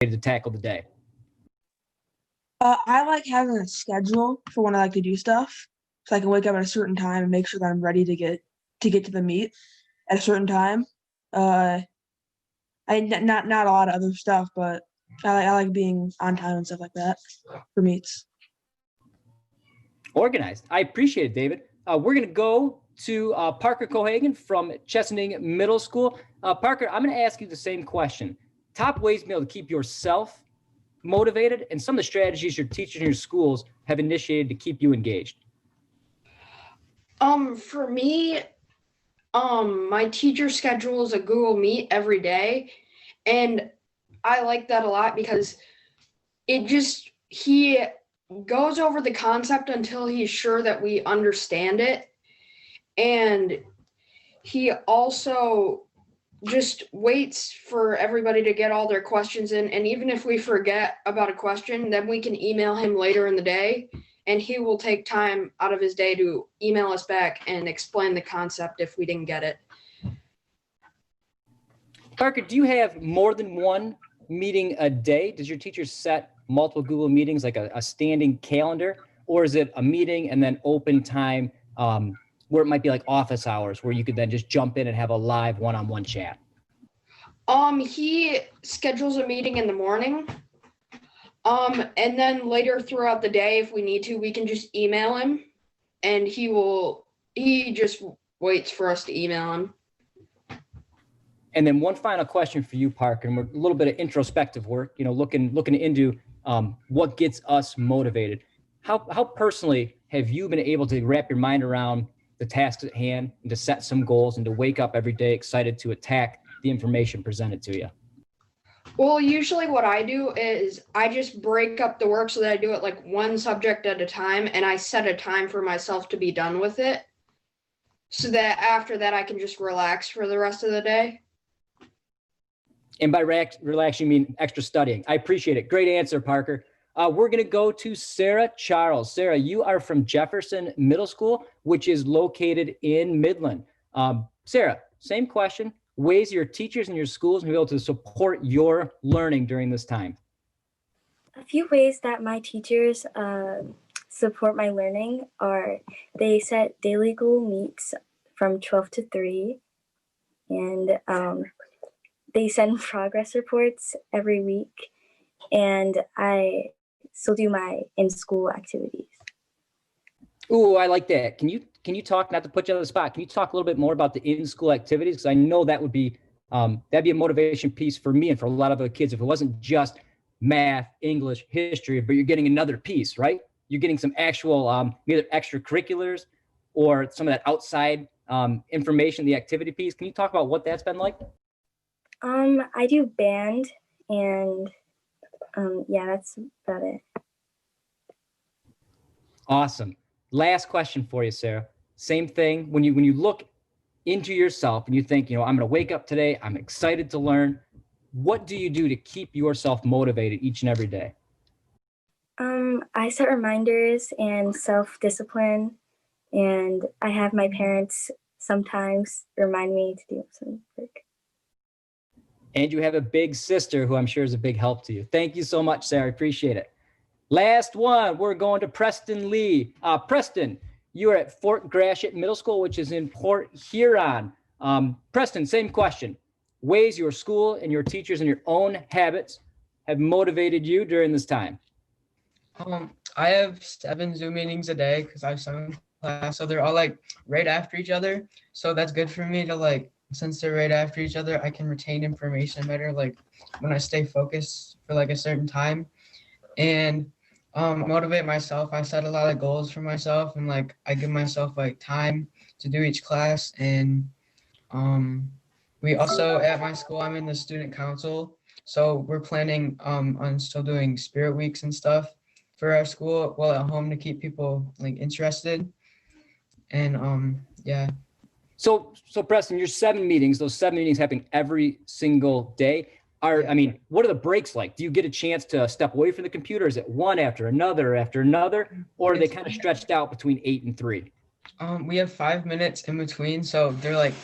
to tackle the day? I like having a schedule for when I like to do stuff, so I can wake up at a certain time and make sure that I'm ready to get to the meet at a certain time. I not a lot of other stuff, but I like being on time and stuff like that for meets. Organized. I appreciate it, David. We're going to go to Parker Cohagen from Chesaning Middle School. Parker, I'm going to ask you the same question. Top ways to be able to keep yourself motivated and some of the strategies your teachers in your schools have initiated to keep you engaged. For me, my teacher schedules a Google Meet every day, and I like that a lot because he goes over the concept until he's sure that we understand it. And he also just waits for everybody to get all their questions in. And even if we forget about a question, then we can email him later in the day, and he will take time out of his day to email us back and explain the concept if we didn't get it. Parker, do you have more than one meeting a day? Does your teacher set multiple Google meetings, like a standing calendar, or is it a meeting and then open time where it might be like office hours where you could then just jump in and have a live one-on-one chat? He schedules a meeting in the morning. And then later throughout the day, if we need to, we can just email him, and he just waits for us to email him. And then one final question for you, Parker, and we're a little bit of introspective work, looking into what gets us motivated. How personally have you been able to wrap your mind around the tasks at hand and to set some goals and to wake up every day excited to attack the information presented to you? Well, usually what I do is I just break up the work so that I do it like one subject at a time, and I set a time for myself to be done with it so that after that I can just relax for the rest of the day. And by relax, you mean extra studying. I appreciate it. Great answer, Parker. We're going to go to Sarah Charles. Sarah, you are from Jefferson Middle School, which is located in Midland. Sarah, same question. Ways your teachers and your schools will be able to support your learning during this time. A few ways that my teachers support my learning are they set daily Google Meets from 12 to 3, and they send progress reports every week, and I still do my in-school activities. Ooh, I like that. Can you talk, not to put you on the spot, can you talk a little bit more about the in-school activities? Because I know that would be, that'd be a motivation piece for me and for a lot of other kids if it wasn't just math, English, history, but you're getting another piece, right? You're getting some actual either extracurriculars or some of that outside information, the activity piece. Can you talk about what that's been like? I do band, and yeah, that's about it. Awesome. Last question for you, Sarah. Same thing. When you look into yourself and you think, I'm going to wake up today, I'm excited to learn. What do you do to keep yourself motivated each and every day? I set reminders and self-discipline, and I have my parents sometimes remind me to do some work. And you have a big sister who I'm sure is a big help to you. Thank you so much, Sarah. I appreciate it. Last one, we're going to Preston Lee. Preston, you are at Fort Gratiot Middle School, which is in Port Huron. Preston, same question. Ways your school and your teachers and your own habits have motivated you during this time. I have 7 Zoom meetings a day because I have 7 class, so they're all like right after each other. So that's good for me to since they're right after each other, I can retain information better, like when I stay focused for like a certain time. And motivate myself. I set a lot of goals for myself, and I give myself time to do each class. And we also, at my school, I'm in the student council, so we're planning on still doing spirit weeks and stuff for our school while at home to keep people interested. And yeah. So Preston, your 7 meetings, those 7 meetings happen every single day. What are the breaks like? Do you get a chance to step away from the computer? Is it one after another, or are they kind of stretched out between 8 and 3? We have 5 minutes in between, so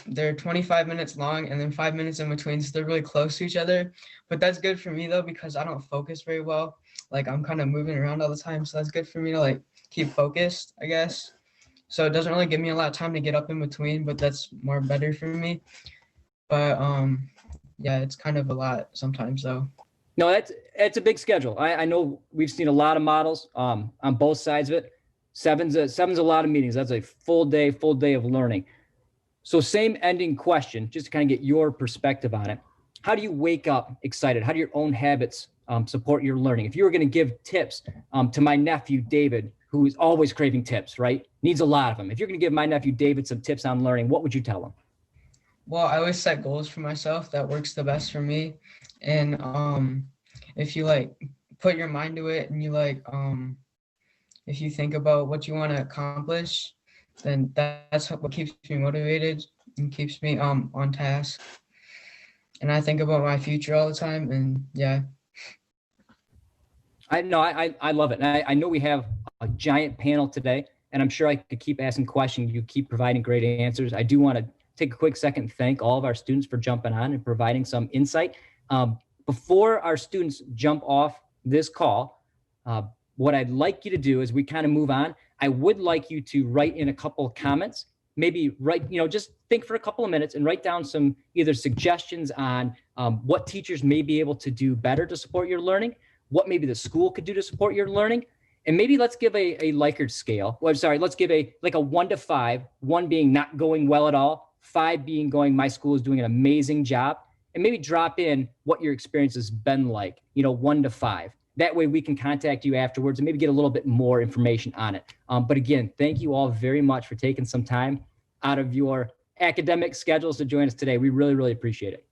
they're 25 minutes long and then 5 minutes in between, so they're really close to each other. But that's good for me though, because I don't focus very well. Like I'm kind of moving around all the time, so that's good for me to like keep focused, I guess. So it doesn't really give me a lot of time to get up in between, but that's more better for me. But yeah, it's kind of a lot sometimes though. No, that's a big schedule. I know we've seen a lot of models on both sides of it. Seven's a lot of meetings. That's a full day of learning. So same ending question, just to kind of get your perspective on it. How do you wake up excited? How do your own habits support your learning? If you were going to give tips to my nephew, David, who is always craving tips, right? Needs a lot of them. If you're going to give my nephew, David, some tips on learning, what would you tell him? Well, I always set goals for myself. That works the best for me. And if you like put your mind to it and you like if you think about what you want to accomplish, then that's what keeps me motivated and keeps me on task. And I think about my future all the time, and yeah. I know I love it. And I know we have a giant panel today, and I'm sure I could keep asking questions. You keep providing great answers. I do want to take a quick second and thank all of our students for jumping on and providing some insight. Before our students jump off this call, what I'd like you to do as we kind of move on, I would like you to write in a couple of comments, maybe just think for a couple of minutes and write down some either suggestions on what teachers may be able to do better to support your learning, what maybe the school could do to support your learning. And maybe let's give a Likert scale. Well, sorry, let's give a 1 to 5, 1 being not going well at all, 5 being going, my school is doing an amazing job, and maybe drop in what your experience has been like, 1 to 5. That way we can contact you afterwards and maybe get a little bit more information on it. But again, thank you all very much for taking some time out of your academic schedules to join us today. We really, really appreciate it.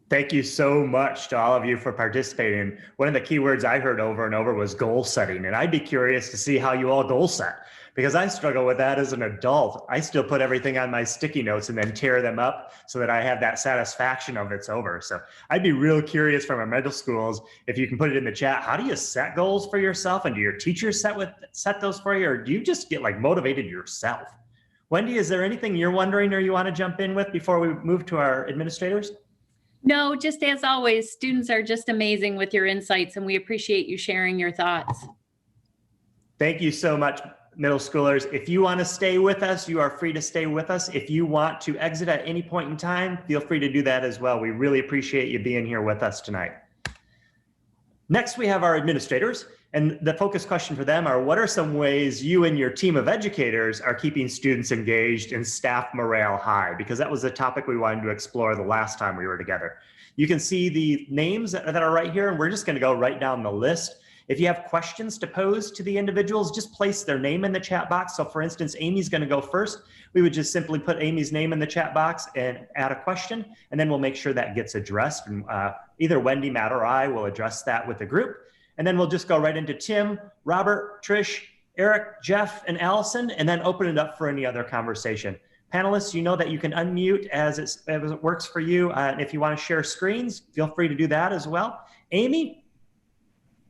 Thank you so much to all of you for participating. One of the key words I heard over and over was goal setting. And I'd be curious to see how you all goal set, because I struggle with that as an adult. I still put everything on my sticky notes and then tear them up so that I have that satisfaction of it's over. So I'd be real curious from our middle schools, if you can put it in the chat, how do you set goals for yourself? And do your teachers set those for you? Or do you just get like motivated yourself? Wendy, is there anything you're wondering or you want to jump in with before we move to our administrators? No, just as always, students are just amazing with your insights, and we appreciate you sharing your thoughts. Thank you so much, middle schoolers. If you want to stay with us, you are free to stay with us. If you want to exit at any point in time, feel free to do that as well. We really appreciate you being here with us tonight. Next, we have our administrators, and the focus question for them are, what are some ways you and your team of educators are keeping students engaged and staff morale high? Because that was the topic we wanted to explore the last time we were together. You can see the names that are right here, and we're just going to go right down the list. If you have questions to pose to the individuals, just place their name in the chat box. So for instance, Amy's going to go first. We would just simply put Amy's name in the chat box and add a question, and then we'll make sure that gets addressed. And either Wendy, Matt, or I will address that with the group. And then we'll just go right into Tim, Robert, Trish, Eric, Jeff, and Allison, and then open it up for any other conversation. Panelists, you know that you can unmute as it works for you. And if you want to share screens, feel free to do that as well. Amy,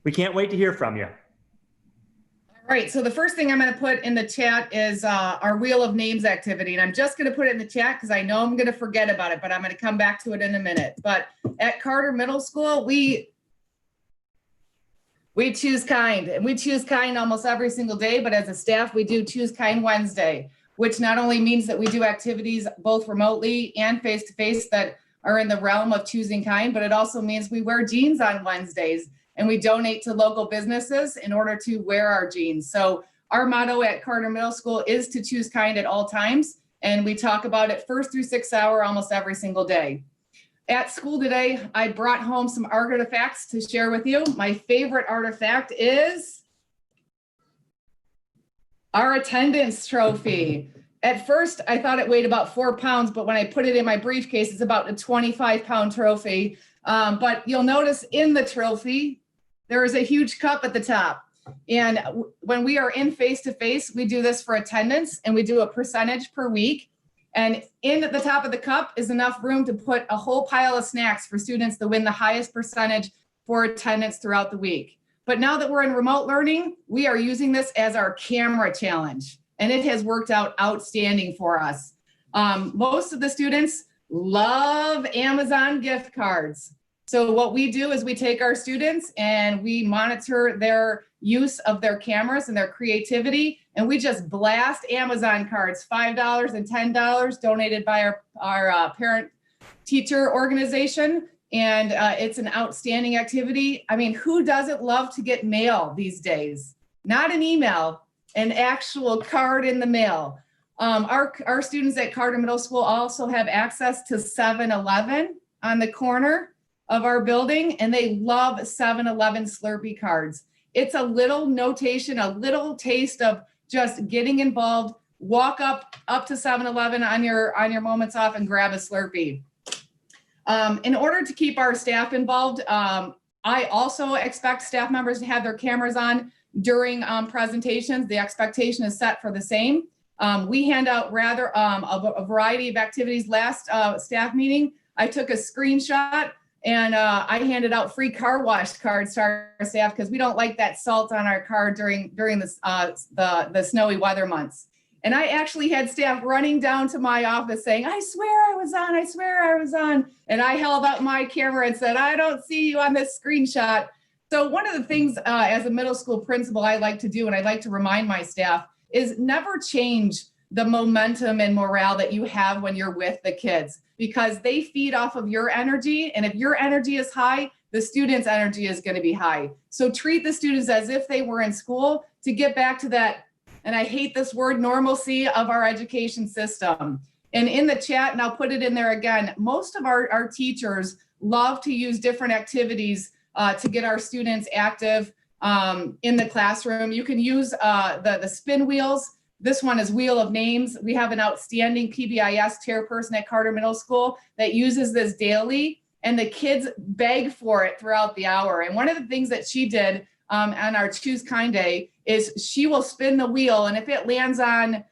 we can't wait to hear from you. All right, so the first thing I'm going to put in the chat is our Wheel of Names activity. And I'm just going to put it in the chat because I know I'm going to forget about it, but I'm going to come back to it in a minute. But at Carter Middle School, we choose kind, and we choose kind almost every single day, but as a staff, we do Choose Kind Wednesday, which not only means that we do activities both remotely and face-to-face that are in the realm of choosing kind, but it also means we wear jeans on Wednesdays and we donate to local businesses in order to wear our jeans. So our motto at Carter Middle School is to choose kind at all times, and we talk about it 1st through 6th hour almost every single day. At school today, I brought home some artifacts to share with you. My favorite artifact is our attendance trophy. At first, I thought it weighed about 4 pounds, but when I put it in my briefcase, it's about a 25-pound trophy. But you'll notice in the trophy, there is a huge cup at the top. And when we are in face-to-face, we do this for attendance, and we do a percentage per week. And in at the top of the cup is enough room to put a whole pile of snacks for students to win the highest percentage for attendance throughout the week. But now that we're in remote learning, we are using this as our camera challenge. and it has worked out outstanding for us. Most of the students love Amazon gift cards. So what we do is we take our students and we monitor their use of their cameras and their creativity, and we just blast Amazon cards, $5 and $10 donated by our parent teacher organization. And it's an outstanding activity. I mean, who doesn't love to get mail these days? Not an email, an actual card in the mail. Our students at Carter Middle School also have access to 7-Eleven on the corner of our building, and they love 7-Eleven Slurpee cards. It's a little notation, a little taste of just getting involved. Walk up to 7-Eleven on your moments off and grab a Slurpee. In order to keep our staff involved, I also expect staff members to have their cameras on during presentations. The expectation is set for the same. We hand out rather a variety of activities. Last staff meeting, I took a screenshot and I handed out free car wash cards to our staff because we don't like that salt on our car during the snowy weather months. And I actually had staff running down to my office saying, I swear I was on, I swear I was on. And I held up my camera and said, I don't see you on this screenshot. So one of the things as a middle school principal I like to do, and I like to remind my staff, is never change the momentum and morale that you have when you're with the kids, because they feed off of your energy. And if your energy is high, the students' energy is going to be high. So treat the students as if they were in school to get back to that, and I hate this word, normalcy of our education system. And in the chat, and I'll put it in there again, most of our teachers love to use different activities to get our students active in the classroom. You can use the spin wheels. This one is Wheel of Names. We have an outstanding PBIS chairperson at Carter Middle School that uses this daily, and the kids beg for it throughout the hour. And one of the things that she did on our Choose Kind Day is she will spin the wheel, and if it lands on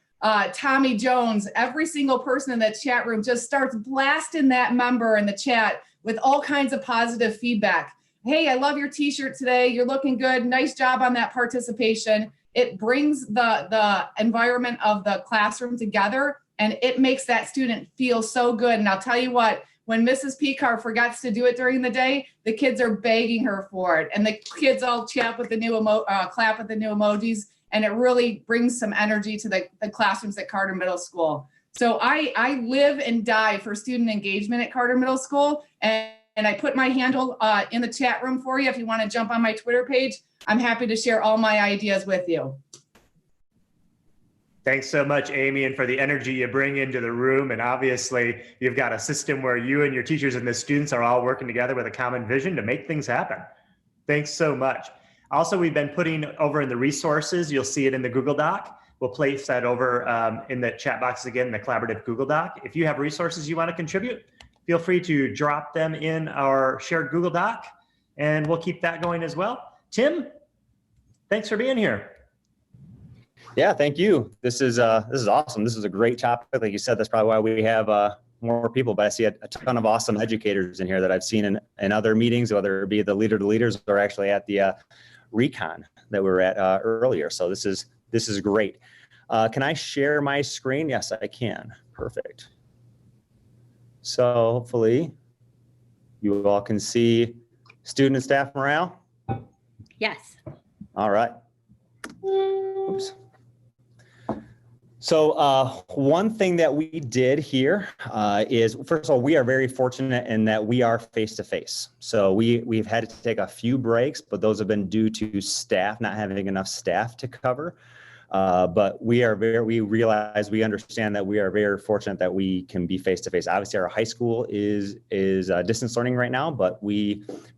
Tommy Jones, every single person in the chat room just starts blasting that member in the chat with all kinds of positive feedback. Hey, I love your t-shirt today. You're looking good. Nice job on that participation. It brings the environment of the classroom together, and it makes that student feel so good. And I'll tell you what, when Mrs. Picard forgets to do it during the day, the kids are begging her for it. And the kids all chat with the new clap with the new emojis. And it really brings some energy to the classrooms at Carter Middle School. So I live and die for student engagement at Carter Middle School. And I put my handle in the chat room for you. If you want to jump on my Twitter page, I'm happy to share all my ideas with you. Thanks so much, Amy, and for the energy you bring into the room. And obviously, you've got a system where you and your teachers and the students are all working together with a common vision to make things happen. Thanks so much. Also, we've been putting over in the resources, you'll see it in the Google Doc. We'll place that over in the chat box again, the collaborative Google Doc. If you have resources you want to contribute, feel free to drop them in our shared Google Doc, and we'll keep that going as well. Tim, thanks for being here. Yeah, thank you. This is awesome. This is a great topic. Like you said, that's probably why we have more people, but I see a ton of awesome educators in here that I've seen in other meetings, whether it be the leader to leaders or actually at the recon that we were at earlier. So this is great. Can I share my screen? Yes, I can. Perfect. So hopefully you all can see student and staff morale. Yes. All right. Oops. So one thing that we did here is, first of all, we are very fortunate in that we are face-to-face. So we've had to take a few breaks, but those have been due to staff not having enough staff to cover. But we understand that we are very fortunate that we can be face-to-face. Obviously, our high school is distance learning right now, but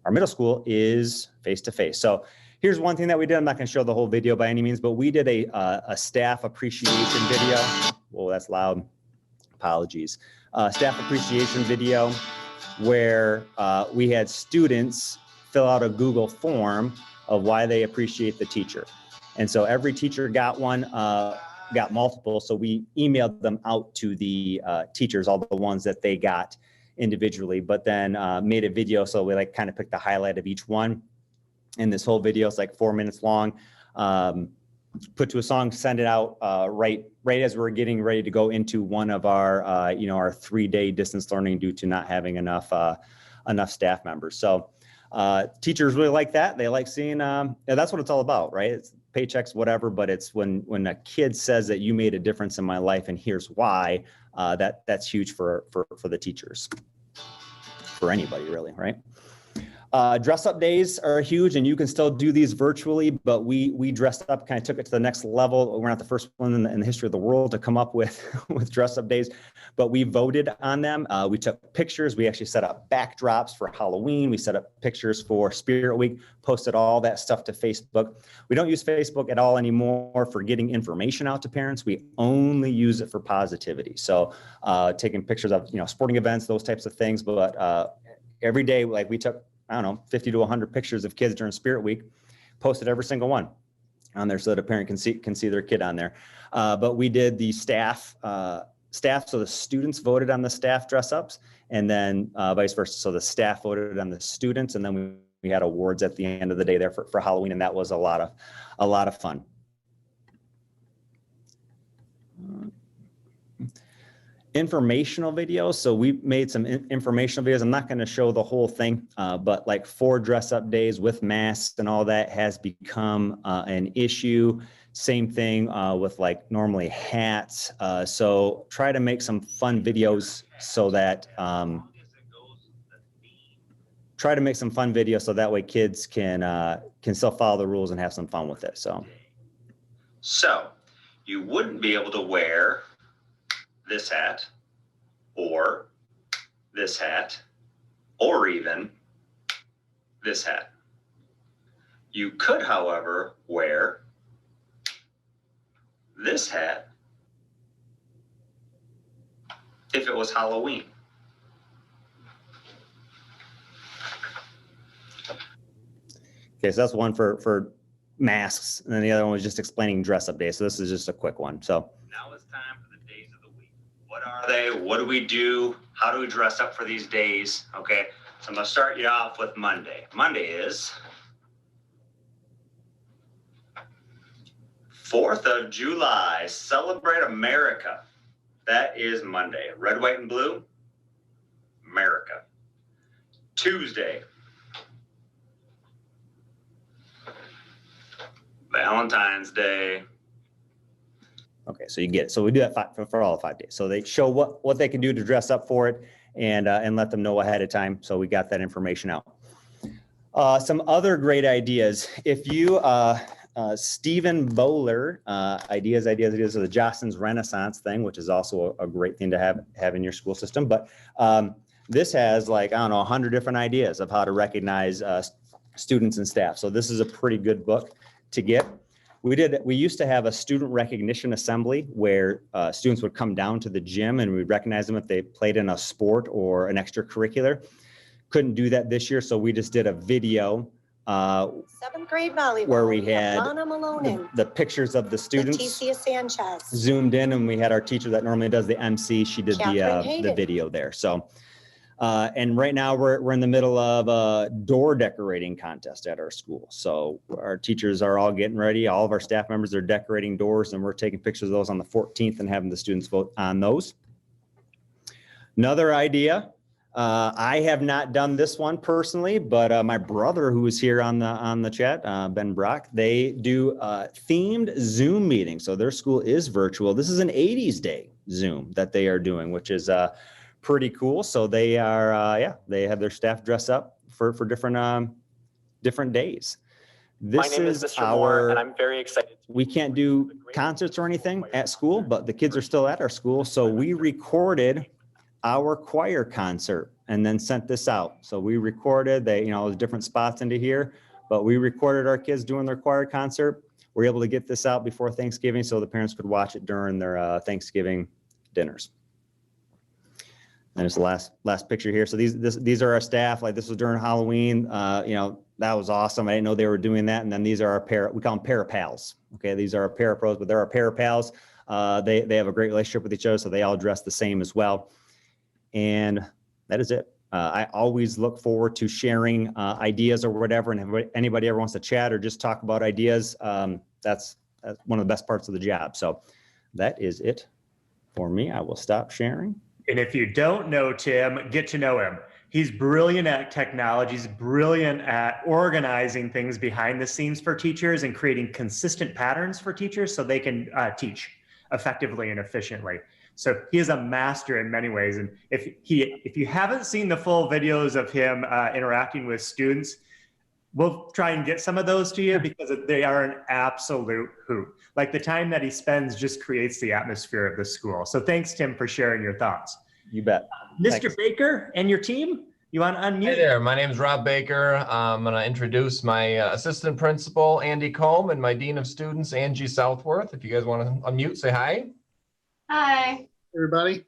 our middle school is face-to-face. So here's one thing that we did. I'm not going to show the whole video by any means, but we did a staff appreciation video. Whoa, that's loud. Apologies. Staff appreciation video where we had students fill out a Google form of why they appreciate the teacher. And so every teacher got one, got multiple. So we emailed them out to the teachers, all the ones that they got individually, but then made a video. So we kind of picked the highlight of each one. And this whole video is like 4 minutes long. put to a song, send it out right as we're getting ready to go into one of our our 3-day distance learning due to not having enough staff members. So teachers really like that. They like seeing that's what it's all about, right? It's paychecks, whatever, but it's when a kid says that you made a difference in my life and here's why, that's huge for the teachers, for anybody really, right? Dress up days are huge, and you can still do these virtually, but we dressed up, kind of took it to the next level. We're not the first one in the history of the world to come up with dress up days, but we voted on them. We took pictures. We actually set up backdrops for Halloween. We set up pictures for Spirit Week, posted all that stuff to Facebook. We don't use Facebook at all anymore for getting information out to parents. We only use it for positivity. So taking pictures of, sporting events, those types of things. But every day, like we took, I don't know, 50 to 100 pictures of kids during Spirit Week, posted every single one on there so that a parent can see their kid on there. But we did the staff, so the students voted on the staff dress ups, and then vice versa. So the staff voted on the students, and then we had awards at the end of the day there for Halloween, and that was a lot of fun. Informational videos. So we made some informational videos. I'm not going to show the whole thing, but like 4 dress up days with masks and all that has become an issue. Same thing with like normally hats. So try to make some fun videos so that way kids can still follow the rules and have some fun with it. So you wouldn't be able to wear this hat, or this hat, or even this hat. You could, however, wear this hat if it was Halloween. Okay, so that's one for masks, and then the other one was just explaining dress up day. So this is just a quick one. So now it's time for the days of the week. What are they? What do we do? How do we dress up for these days? Okay, so I'm gonna start you off with Monday. Monday is 4th of July, celebrate America. That is Monday. Red, white, and blue, America. Tuesday, Valentine's Day. okay, so you get it. So we do that for all 5 days. So they show what they can do to dress up for it, and let them know ahead of time. So we got that information out. Some other great ideas. If you Stephen Bowler, ideas of the Jostens Renaissance thing, which is also a great thing to have in your school system. But this has 100 different ideas of how to recognize students and staff. So this is a pretty good book to get. We used to have a student recognition assembly where students would come down to the gym and we'd recognize them if they played in a sport or an extracurricular. Couldn't do that this year, so we just did a video 7th grade volleyball. where we had Lana Malone the pictures of the students Leticia Sanchez. zoomed in, and we had our teacher that normally does the MC. She did Catherine the Hayden. video there. So, and right now we're in the middle of a door decorating contest at our school. So our teachers are all getting ready. All of our staff members are decorating doors, and we're taking pictures of those on the 14th and having the students vote on those. Another idea. I have not done this one personally, but my brother, who is here on the chat, Ben Brock, they do themed Zoom meetings. So their school is virtual. This is an 80s day Zoom that they are doing, which is pretty cool. So they are, they have their staff dress up for different days. This My name is Mr. Moore, and I'm very excited. We can't do concerts or anything at school, but the kids are still at our school. So we recorded our choir concert and then sent this out. So we recorded there's different spots into here, but we recorded our kids doing their choir concert. We're able to get this out before Thanksgiving so the parents could watch it during their Thanksgiving dinners. And there's the last picture here. So these are our staff. Like this was during Halloween. That was awesome. I didn't know they were doing that. And then these are our we call them para-pals. Okay, these are our para-pros, but they're our para-pals. They have a great relationship with each other, so they all dress the same as well. And that is it. I always look forward to sharing ideas or whatever. And if anybody ever wants to chat or just talk about ideas, that's one of the best parts of the job. So that is it for me. I will stop sharing. And if you don't know Tim, get to know him. He's brilliant at technology. He's brilliant at organizing things behind the scenes for teachers and creating consistent patterns for teachers so they can teach effectively and efficiently. So he is a master in many ways. And if you haven't seen the full videos of him interacting with students, we'll try and get some of those to you because they are an absolute hoot. Like the time that he spends just creates the atmosphere of the school. So thanks, Tim, for sharing your thoughts. You bet. Mr. Thanks. Baker and your team, you want to unmute? Hey there, my name is Rob Baker. I'm going to introduce my assistant principal, Andy Combe, and my dean of students, Angie Southworth. If you guys want to unmute, say hi. Hi. Everybody.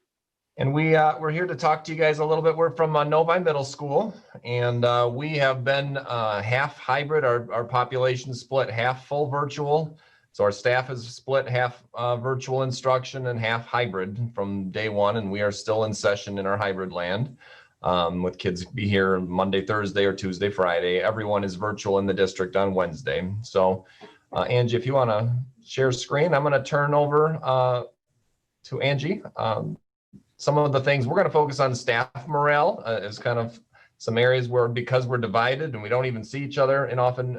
And we're here to talk to you guys a little bit. We're from Novi Middle School, and we have been half hybrid. Our population split half full virtual. So our staff is split half virtual instruction and half hybrid from day one, and we are still in session in our hybrid land with kids be here Monday, Thursday, or Tuesday, Friday. Everyone is virtual in the district on Wednesday. So Angie, if you want to share screen, I'm going to turn over to Angie. Some of the things we're going to focus on staff morale is kind of some areas where, because we're divided and we don't even see each other and often,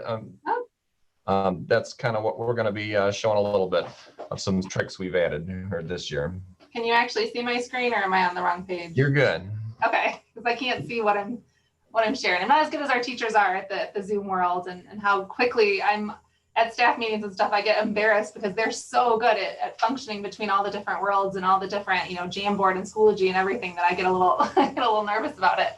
that's kind of what we're going to be showing a little bit of some tricks we've added here this year. Can you actually see my screen, or am I on the wrong page? You're good. Okay, because I can't see what I'm sharing. I'm not as good as our teachers are at the Zoom world, and how quickly I'm at staff meetings and stuff. I get embarrassed because they're so good at functioning between all the different worlds and all the different, Jamboard and Schoology and everything, that I get a little nervous about it.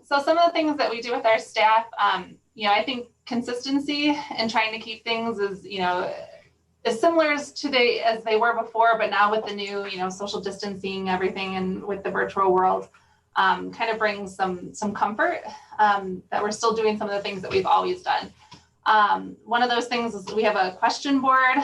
So some of the things that we do with our staff, I think consistency and trying to keep things as similar as they were before, but now with the new, social distancing, everything, and with the virtual world, kind of brings some comfort that we're still doing some of the things that we've always done. One of those things is we have a question board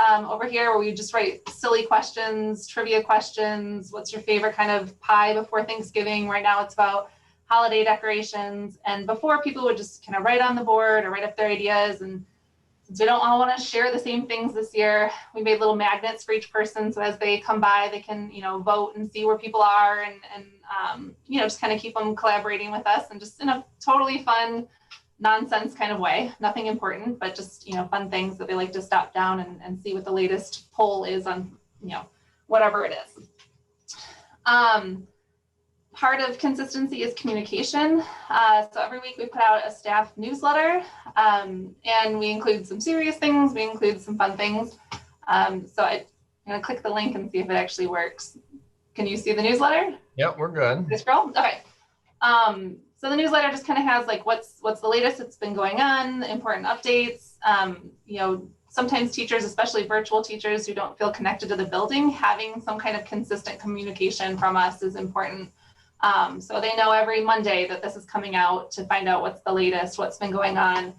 over here where we just write silly questions, trivia questions. What's your favorite kind of pie before Thanksgiving? Right now it's about holiday decorations. And before, people would just kind of write on the board or write up their ideas. And since we don't all want to share the same things this year, we made little magnets for each person. So as they come by, they can, vote and see where people are and just kind of keep them collaborating with us, and just in a totally fun, nonsense kind of way. Nothing important, but just, fun things that they like to stop down and see what the latest poll is on, whatever it is. Part of consistency is communication. So every week we put out a staff newsletter, and we include some serious things, we include some fun things. So I'm gonna click the link and see if it actually works. Can you see the newsletter? Yep, we're good. Just scroll? Okay. So the newsletter just kind of has like what's the latest that's been going on, important updates. Sometimes teachers, especially virtual teachers who don't feel connected to the building, having some kind of consistent communication from us is important. So they know every Monday that this is coming out to find out what's the latest, what's been going on,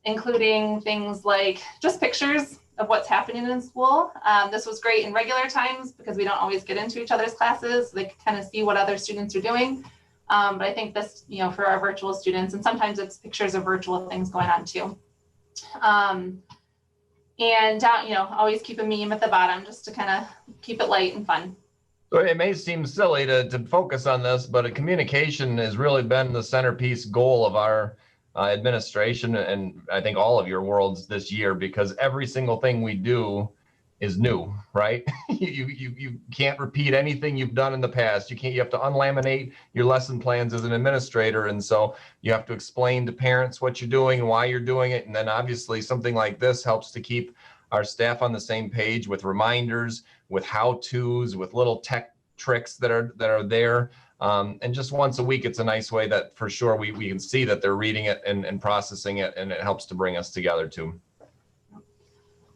including things like just pictures of what's happening in school. This was great in regular times because we don't always get into each other's classes. So they can kind of see what other students are doing. But I think this, for our virtual students, and sometimes it's pictures of virtual things going on too. And down, always keep a meme at the bottom just to kind of keep it light and fun. So it may seem silly to focus on this, but communication has really been the centerpiece goal of our administration, and I think all of your worlds this year, because every single thing we do is new, right? You can't repeat anything you've done in the past. You have to unlaminate your lesson plans as an administrator, and so you have to explain to parents what you're doing and why you're doing it. And then obviously something like this helps to keep our staff on the same page with reminders, with how-tos, with little tech tricks that are there. And just once a week, it's a nice way that for sure we can see that they're reading it and processing it, and it helps to bring us together too.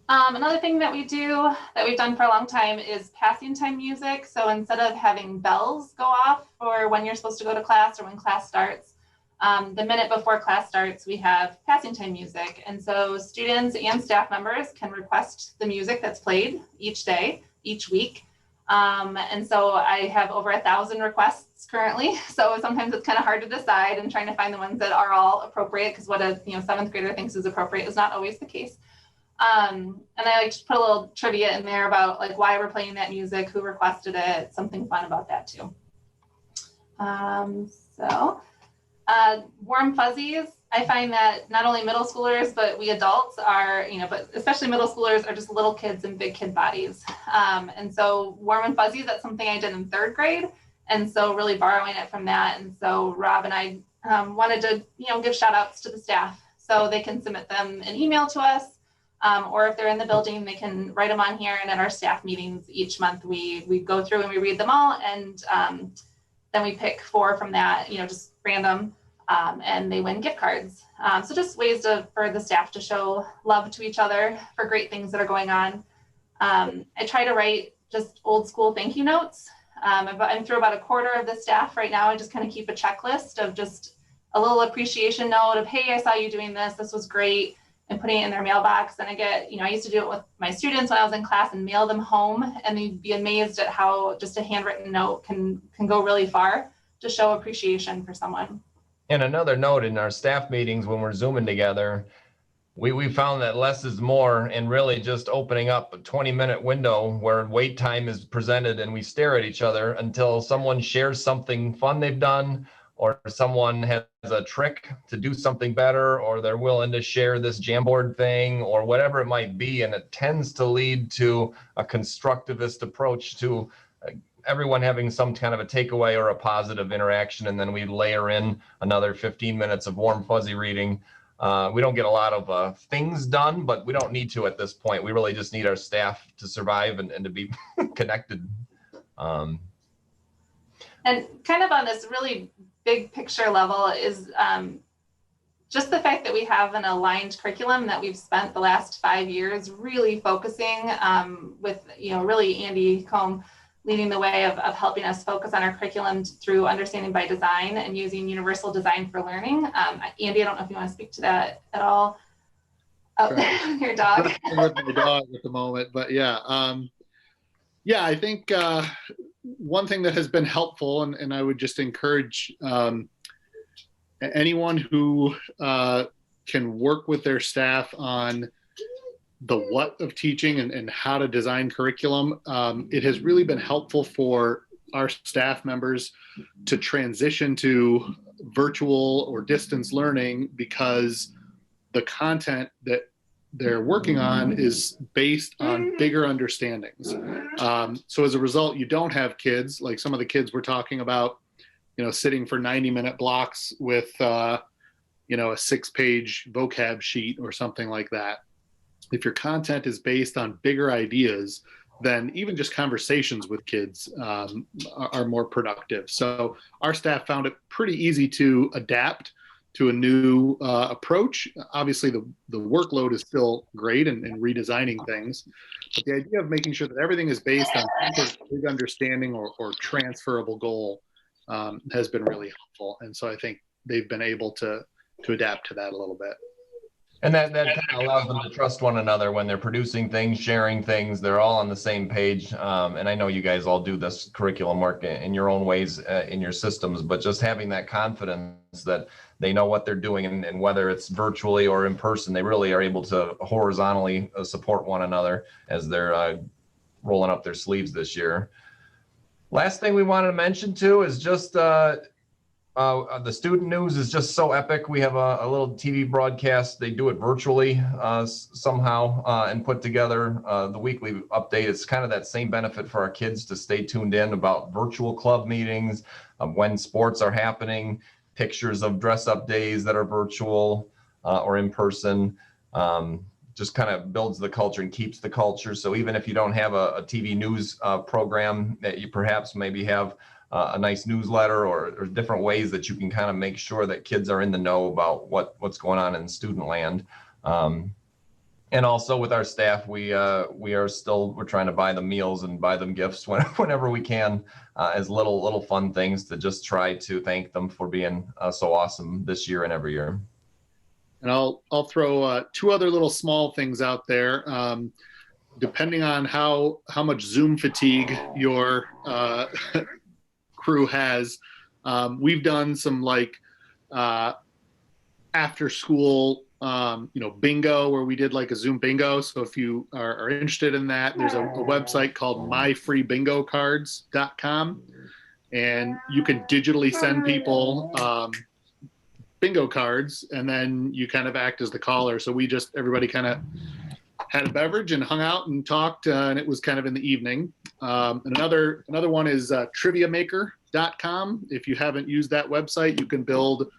Another thing that we do that we've done for a long time is passing time music. So instead of having bells go off for when you're supposed to go to class or when class starts, the minute before class starts, we have passing time music. And so students and staff members can request the music that's played each day, each week. And so I have over 1,000 requests currently. So sometimes it's kind of hard to decide, and trying to find the ones that are all appropriate, because what a 7th grader thinks is appropriate is not always the case. And I like to put a little trivia in there about like why we're playing that music, who requested it, something fun about that too. Warm fuzzies. I find that not only middle schoolers, but we adults are, but especially middle schoolers are just little kids in big kid bodies. And so warm and fuzzies, that's something I did in 3rd grade. And so really borrowing it from that. And so Rob and I wanted to, give shout outs to the staff so they can submit them an email to us. Or if they're in the building, they can write them on here. And at our staff meetings each month, we go through and we read them all. And then we pick 4 from that, just random. And they win gift cards. So just ways for the staff to show love to each other for great things that are going on. I try to write just old school thank you notes. I'm through about a quarter of the staff right now. I just kind of keep a checklist of just a little appreciation note of, hey, I saw you doing this. This was great. And putting it in their mailbox. And I get, I used to do it with my students when I was in class and mail them home. And they'd be amazed at how just a handwritten note can go really far to show appreciation for someone. And another note, in our staff meetings when we're Zooming together, we found that less is more, and really just opening up a 20-minute window where wait time is presented and we stare at each other until someone shares something fun they've done, or someone has a trick to do something better, or they're willing to share this Jamboard thing or whatever it might be. And it tends to lead to a constructivist approach to everyone having some kind of a takeaway or a positive interaction. And then we layer in another 15 minutes of warm fuzzy reading. We don't get a lot of things done, but we don't need to at this point. We really just need our staff to survive and to be connected. And kind of on this really big picture level is just the fact that we have an aligned curriculum that we've spent the last 5 years really focusing with, really Andy Combe leading the way of helping us focus on our curriculum through understanding by design and using universal design for learning. Andy, I don't know if you want to speak to that at all. Oh, sure. Your dog. With my dog at the moment, but yeah. I think one thing that has been helpful, and I would just encourage anyone who can work with their staff on the what of teaching and how to design curriculum. It has really been helpful for our staff members to transition to virtual or distance learning, because the content that they're working on is based on bigger understandings. So as a result, you don't have kids like some of the kids we're talking about, sitting for 90-minute blocks with, a 6-page vocab sheet or something like that. If your content is based on bigger ideas, then even just conversations with kids are more productive. So our staff found it pretty easy to adapt to a new approach. Obviously, the workload is still great and redesigning things, but the idea of making sure that everything is based on some sort of big understanding or transferable goal has been really helpful. And so I think they've been able to adapt to that a little bit. And that kind of allows them to trust one another when they're producing things, sharing things. They're all on the same page. And I know you guys all do this curriculum work in your own ways in your systems, but just having that confidence that they know what they're doing, and whether it's virtually or in person, they really are able to horizontally support one another as they're rolling up their sleeves this year. Last thing we wanted to mention too is just the student news is just so epic. We have a little TV broadcast. They do it virtually somehow and put together the weekly update. It's kind of that same benefit for our kids to stay tuned in about virtual club meetings, when sports are happening, pictures of dress up days that are virtual or in person. Just kind of builds the culture and keeps the culture. So even if you don't have a TV news program, that you perhaps maybe have a nice newsletter or different ways that you can kind of make sure that kids are in the know about what's going on in student land. And also with our staff, we're trying to buy them meals and buy them gifts whenever we can, as little fun things to just try to thank them for being so awesome this year and every year. And I'll throw 2 other little small things out there. Depending on how much Zoom fatigue your crew has, we've done some after school bingo, where we did like a Zoom bingo. So if you are interested in that, there's a website called myfreebingocards.com, and you can digitally send people bingo cards, and then you kind of act as the caller. So everybody kind of had a beverage and hung out and talked, and it was kind of in the evening. And another one is triviamaker.com. If you haven't used that website, you can build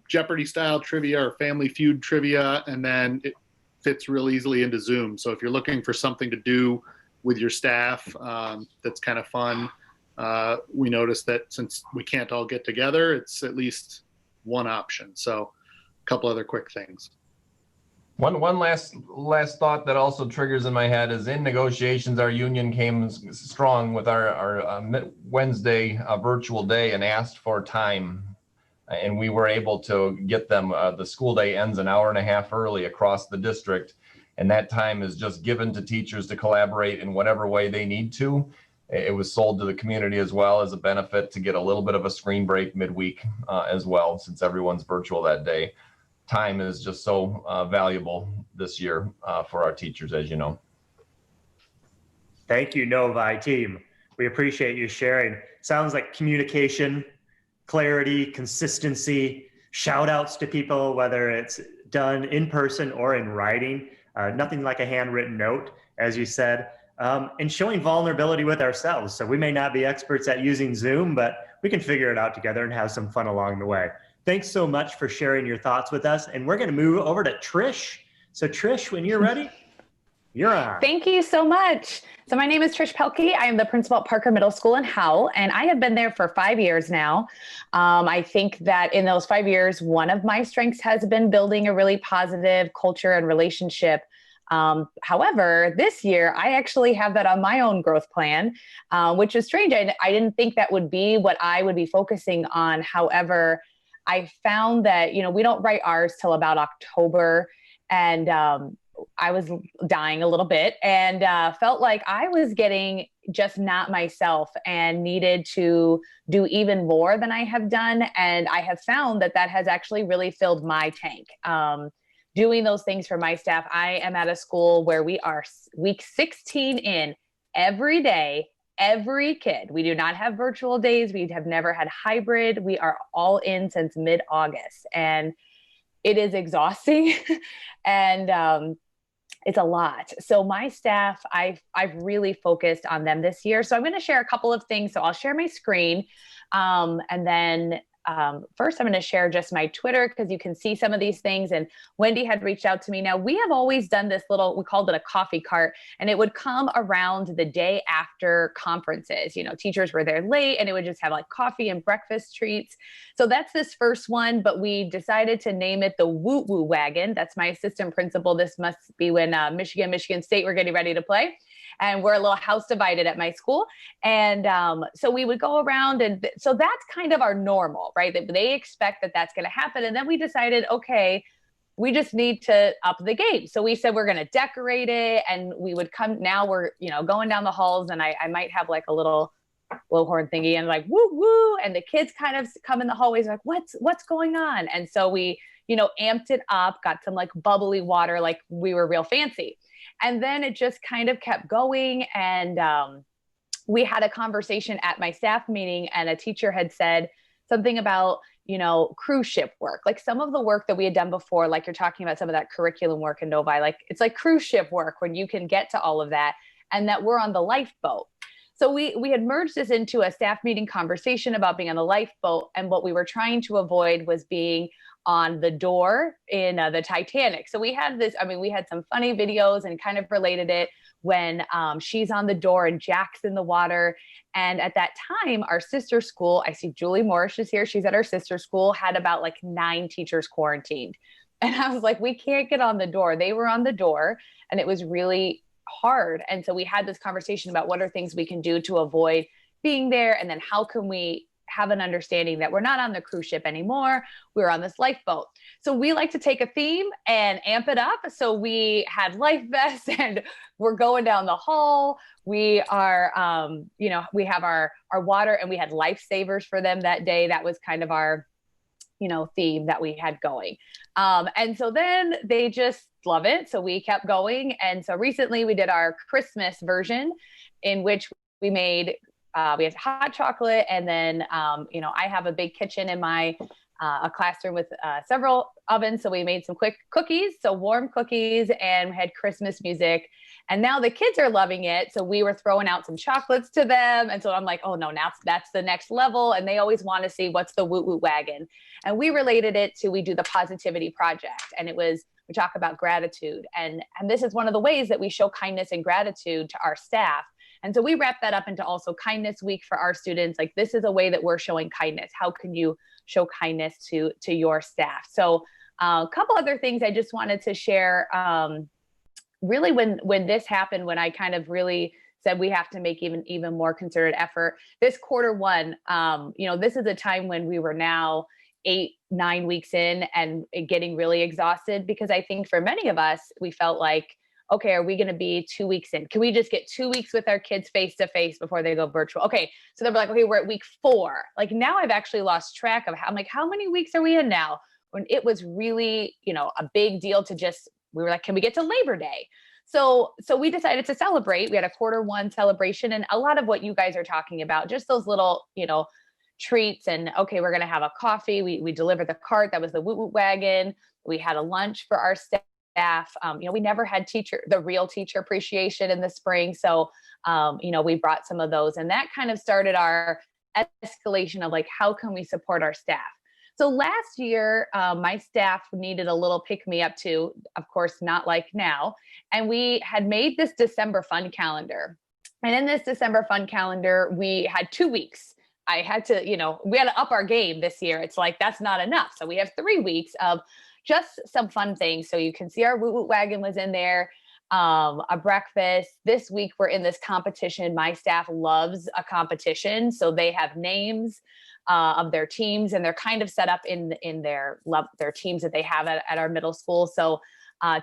Jeopardy style trivia or Family Feud trivia, and then it fits real easily into Zoom. So if you're looking for something to do with your staff that's kind of fun, we noticed that since we can't all get together, it's at least one option. So a couple other quick things. One last thought that also triggers in my head is, in negotiations, our union came strong with our Wednesday virtual day and asked for time, and we were able to get them. The school day ends an hour and a half early across the district, and that time is just given to teachers to collaborate in whatever way they need to. It was sold to the community as well as a benefit to get a little bit of a screen break midweek as well, since everyone's virtual that day. Time is just so valuable this year for our teachers, as you know. Thank you, Novi team. We appreciate you sharing. Sounds like communication, clarity, consistency, shout outs to people, whether it's done in person or in writing. Nothing like a handwritten note, as you said, and showing vulnerability with ourselves. So we may not be experts at using Zoom, but we can figure it out together and have some fun along the way. Thanks so much for sharing your thoughts with us. And we're going to move over to Trish. So Trish, when you're ready, you're on. Thank you so much. So my name is Trish Pelkey. I am the principal at Parker Middle School in Howell, and I have been there for 5 years now. I think that in those 5 years, one of my strengths has been building a really positive culture and relationship. However, this year, I actually have that on my own growth plan, which is strange. I didn't think that would be what I would be focusing on. However, I found that, we don't write ours till about October, and I was dying a little bit and felt like I was getting just not myself and needed to do even more than I have done. And I have found that has actually really filled my tank. Doing those things for my staff. I am at a school where we are week 16 in every day. Every kid. We do not have virtual days. We have never had hybrid. We are all in since mid-August, and it is exhausting and it's a lot. So my staff, I've really focused on them this year. So I'm going to share a couple of things. So I'll share my screen, and then first I'm going to share just my Twitter, because you can see some of these things. And Wendy had reached out to me. Now, we have always done this we called it a coffee cart, and it would come around the day after conferences. Teachers were there late, and it would just have like coffee and breakfast treats. So that's this first one, but we decided to name it the Woo Woo Wagon. That's my assistant principal. This must be when Michigan State were getting ready to play. And we're a little house divided at my school. And so we would go around, and so that's kind of our normal, right? They expect that that's going to happen. And then we decided, okay, we just need to up the game. So we said, we're going to decorate it, and we would come, now we're, going down the halls, and I might have like a little horn thingy and like, woo, woo. And the kids kind of come in the hallways like, what's going on? And so we, amped it up, got some like bubbly water, like we were real fancy. And then it just kind of kept going. And we had a conversation at my staff meeting, and a teacher had said something about, cruise ship work, like some of the work that we had done before, like you're talking about some of that curriculum work in Novi, like it's like cruise ship work when you can get to all of that, and that we're on the lifeboat. So we had merged this into a staff meeting conversation about being on the lifeboat. And what we were trying to avoid was being on the door in the Titanic. So we had we had some funny videos and kind of related it when she's on the door and Jack's in the water. And at that time, our sister school, I see Julie Morris is here. She's at our sister school, had about like 9 teachers quarantined. And I was like, we can't get on the door. They were on the door, and it was really hard. And so we had this conversation about what are things we can do to avoid being there. And then how can we have an understanding that we're not on the cruise ship anymore. We're on this lifeboat. So we like to take a theme and amp it up. So we had life vests, and we're going down the hall. We are, we have our water, and we had lifesavers for them that day. That was kind of our theme that we had going. And so then they just love it. So we kept going. And so recently we did our Christmas version, in which we made, we had hot chocolate. And then, I have a big kitchen in my a classroom with several ovens. So we made some quick cookies, so warm cookies, and we had Christmas music. And now the kids are loving it. So we were throwing out some chocolates to them. And so I'm like, oh no, now that's the next level. And they always want to see what's the woot woot wagon. And we related it to, we do the positivity project. And it was, we talk about gratitude. And this is one of the ways that we show kindness and gratitude to our staff. And so we wrap that up into also Kindness Week for our students. Like, this is a way that we're showing kindness. How can you show kindness to your staff? So a couple other things I just wanted to share. Really, when this happened, when I kind of really said we have to make even more concerted effort, this Q1, this is a time when we were now 8-9 weeks in and getting really exhausted, because I think for many of us, we felt like, okay, are we going to be 2 weeks in? Can we just get 2 weeks with our kids face to face before they go virtual? Okay. So they're like, okay, we're at week 4. Like, now I've actually lost track of how many weeks are we in now? When it was really, a big deal to we were like, can we get to Labor Day? So we decided to celebrate. We had a Q1 celebration, and a lot of what you guys are talking about, just those little, treats. And okay, we're going to have a coffee. We delivered the cart. That was the woot woot wagon. We had a lunch for our staff. We never had the real teacher appreciation in the spring. So, we brought some of those, and that kind of started our escalation of like, how can we support our staff? So last year, my staff needed a little pick me up too, of course, not like now. And we had made this December fun calendar. And in this December fun calendar, we had 2 weeks. I had to, we had to up our game this year. It's like, that's not enough. So we have 3 weeks of just some fun things. So you can see our woot woot wagon was in there, a breakfast. This week we're in this competition. My staff loves a competition. So they have names of their teams, and they're kind of set up in their teams that they have at our middle school. So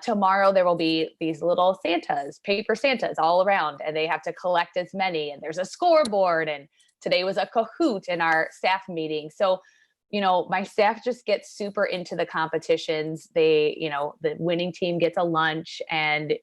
tomorrow there will be these little Santas, paper Santas all around, and they have to collect as many. And there's a scoreboard. And today was a Kahoot in our staff meeting. So my staff just gets super into the competitions. They, the winning team gets a lunch, and,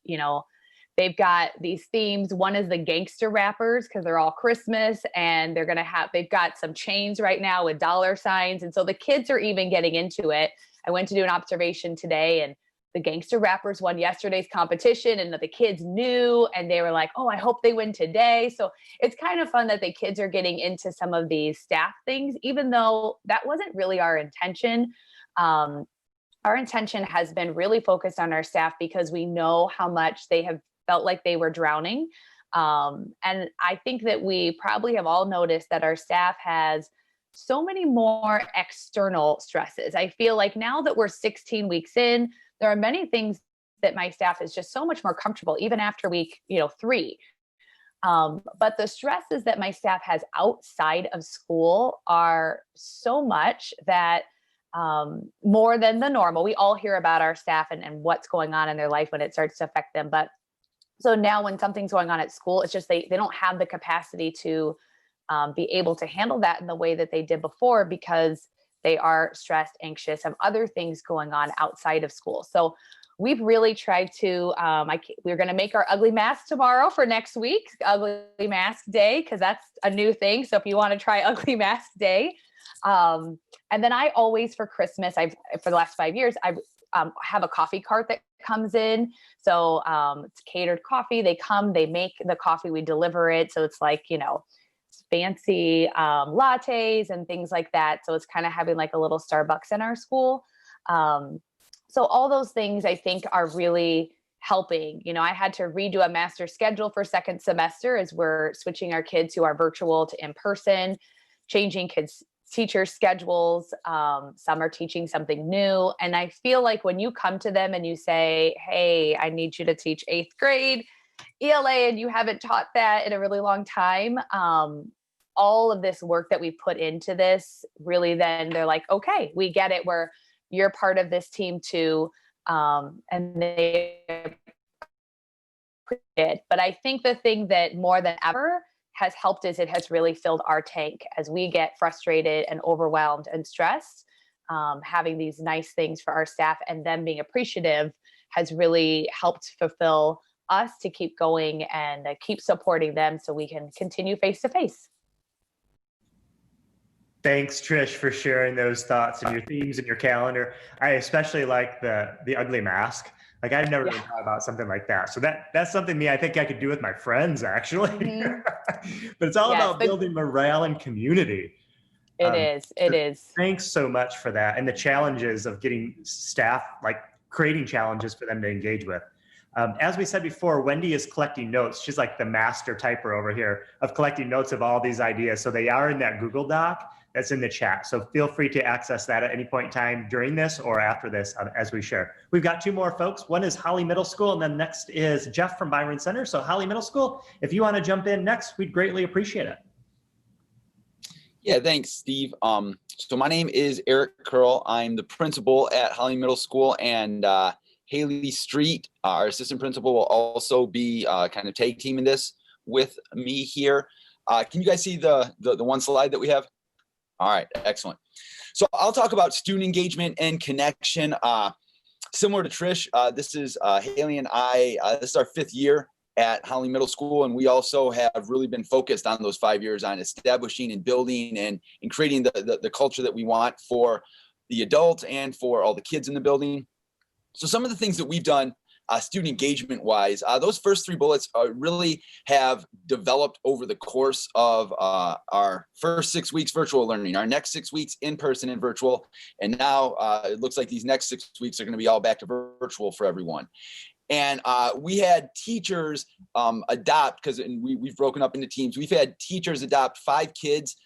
they've got these themes. One is the gangster rappers, because they're all Christmas, and they've got some chains right now with dollar signs. And so the kids are even getting into it. I went to do an observation today, and the gangster rappers won yesterday's competition, and the kids knew, and they were like, oh, I hope they win today. So it's kind of fun that the kids are getting into some of these staff things, even though that wasn't really our intention. Our intention has been really focused on our staff, because we know how much they have felt like they were drowning. And I think that we probably have all noticed that our staff has so many more external stresses. I feel like now that we're 16 weeks in, there are many things that my staff is just so much more comfortable, even after week 3. But the stresses that my staff has outside of school are so much that more than the normal. We all hear about our staff and what's going on in their life when it starts to affect them. But so now when something's going on at school, it's just they don't have the capacity to be able to handle that in the way that they did before, because they are stressed, anxious, have other things going on outside of school. So we've really tried to, we're going to make our ugly mask tomorrow for next week, Ugly Mask Day, because that's a new thing. So if you want to try Ugly Mask Day. And then I always, for Christmas, for the last 5 years, I have a coffee cart that comes in. So it's catered coffee. They come, they make the coffee, we deliver it. So it's like, fancy lattes and things like that. So it's kind of having like a little Starbucks in our school. So all those things I think are really helping. I had to redo a master schedule for second semester as we're switching our kids who are virtual to in-person, changing teacher schedules. Some are teaching something new. And I feel like when you come to them and you say, hey, I need you to teach 8th grade ELA, and you haven't taught that in a really long time, all of this work that we put into this, really then they're like, okay, we get it. You're part of this team too. And they did. But I think the thing that more than ever has helped is it has really filled our tank as we get frustrated and overwhelmed and stressed. having these nice things for our staff and them being appreciative has really helped fulfill us to keep going and keep supporting them so we can continue face to face. Thanks, Trish, for sharing those thoughts and your themes and your calendar. I especially like the ugly mask. Like I've never even thought about something like that. So that's something I think I could do with my friends actually. But it's all about building morale and community. It is. Thanks so much for that. And the challenges of getting staff, like creating challenges for them to engage with. As we said before, Wendy is collecting notes. She's like the master typer over here of collecting notes of all these ideas. So they are in that Google Doc that's in the chat. So feel free to access that at any point in time during this or after this as we share. We've got two more folks. One is Holly Middle School, and then next is Jeff from Byron Center. So Holly Middle School, if you want to jump in next, we'd greatly appreciate it. Yeah, thanks, Steve. So my name is Eric Curl. I'm the principal at Holly Middle School, and Haley Street, our assistant principal, will also be kind of tag teaming this with me here. Can you guys see the one slide that we have? All right, excellent. So I'll talk about student engagement and connection. Similar to Trish, this is Haley and I, this is our 5th year at Holly Middle School, and we also have really been focused on those 5 years on establishing and building and creating the culture that we want for the adults and for all the kids in the building. So some of the things that we've done student engagement wise, those first 3 bullets really have developed over the course of our first 6 weeks virtual learning, our next 6 weeks in person and virtual. And now it looks like these next 6 weeks are going to be all back to virtual for everyone. And we had teachers adopt, because we've broken up into teams. We've had teachers adopt 5 kids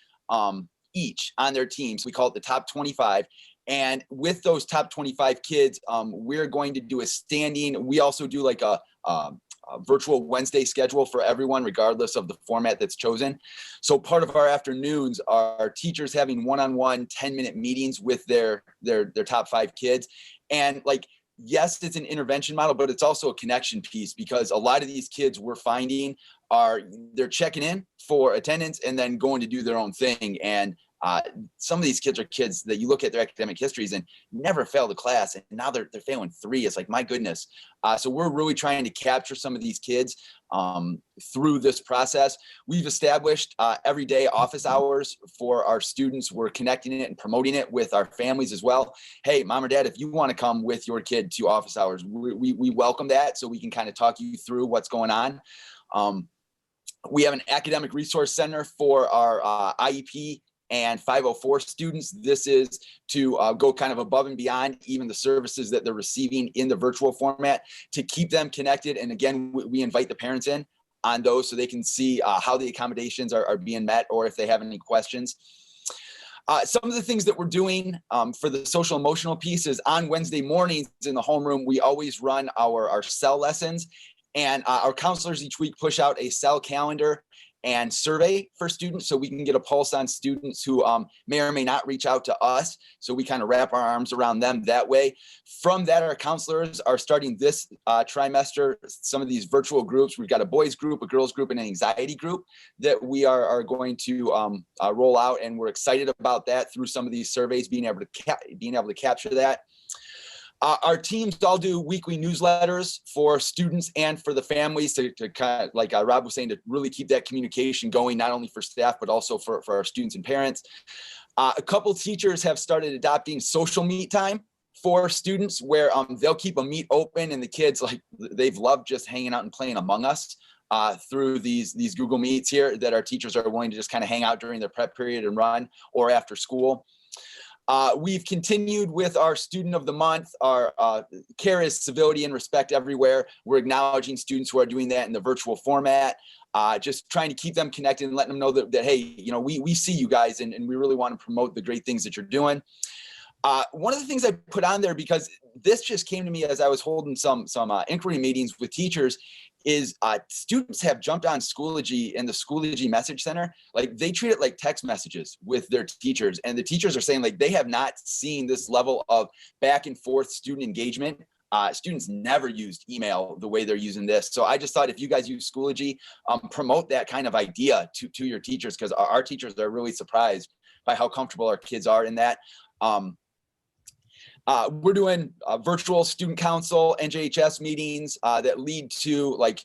each on their teams. We call it the top 25. And with those top 25 kids, we're going to do a standing. We also do like a virtual Wednesday schedule for everyone, regardless of the format that's chosen. So part of our afternoons are teachers having one-on-one 10-minute meetings with their top 5 kids. And like, yes, it's an intervention model, but it's also a connection piece, because a lot of these kids we're finding they're checking in for attendance and then going to do their own thing. And some of these kids are kids that you look at their academic histories and never failed a class, and now they're failing 3. It's like, my goodness. So we're really trying to capture some of these kids through this process. We've established everyday office hours for our students. We're connecting it and promoting it with our families as well. Hey, mom or dad, if you want to come with your kid to office hours, we welcome that, so we can kind of talk you through what's going on. We have an academic resource center for our IEP and 504 students. This is to go kind of above and beyond even the services that they're receiving in the virtual format to keep them connected. And again, we invite the parents in on those so they can see how the accommodations are being met, or if they have any questions. Some of the things that we're doing for the social emotional piece is on Wednesday mornings in the homeroom, we always run our cell lessons, and our counselors each week push out a cell calendar and survey for students, so we can get a pulse on students who may or may not reach out to us. So we kind of wrap our arms around them that way. From that, our counselors are starting this trimester some of these virtual groups. We've got a boys group, a girls group, and an anxiety group that we are going to roll out, and we're excited about that through some of these surveys, being able to capture that. Our teams all do weekly newsletters for students and for the families to kind of, like Rob was saying, to really keep that communication going, not only for staff, but also for our students and parents. A couple teachers have started adopting social meet time for students, where they'll keep a meet open, and the kids, like, they've loved just hanging out and playing Among Us through these Google Meets here, that our teachers are willing to just kind of hang out during their prep period and run, or after school. We've continued with our student of the month. Our care is civility and respect everywhere. We're acknowledging students who are doing that in the virtual format, just trying to keep them connected and letting them know that hey, you know, we see you guys, and we really want to promote the great things that you're doing. One of the things I put on there, because this just came to me as I was holding some inquiry meetings with teachers, is students have jumped on Schoology and the Schoology Message Center. Like, they treat it like text messages with their teachers, and the teachers are saying, like, they have not seen this level of back and forth student engagement. Students never used email the way they're using this. So I just thought, if you guys use Schoology, promote that kind of idea to your teachers, because our teachers are really surprised by how comfortable our kids are in that. We're doing virtual student council, NJHS meetings that lead to, like,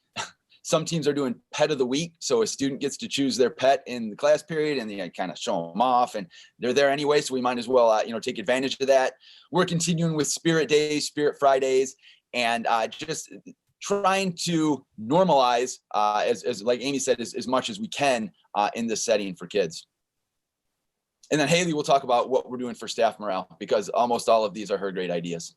some teams are doing pet of the week. So a student gets to choose their pet in the class period, and they kind of show them off, and they're there anyway. So we might as well, take advantage of that. We're continuing with Spirit Days, Spirit Fridays, and just trying to normalize, as like Amy said, as much as we can in this setting for kids. And then Haley will talk about what we're doing for staff morale, because almost all of these are her great ideas.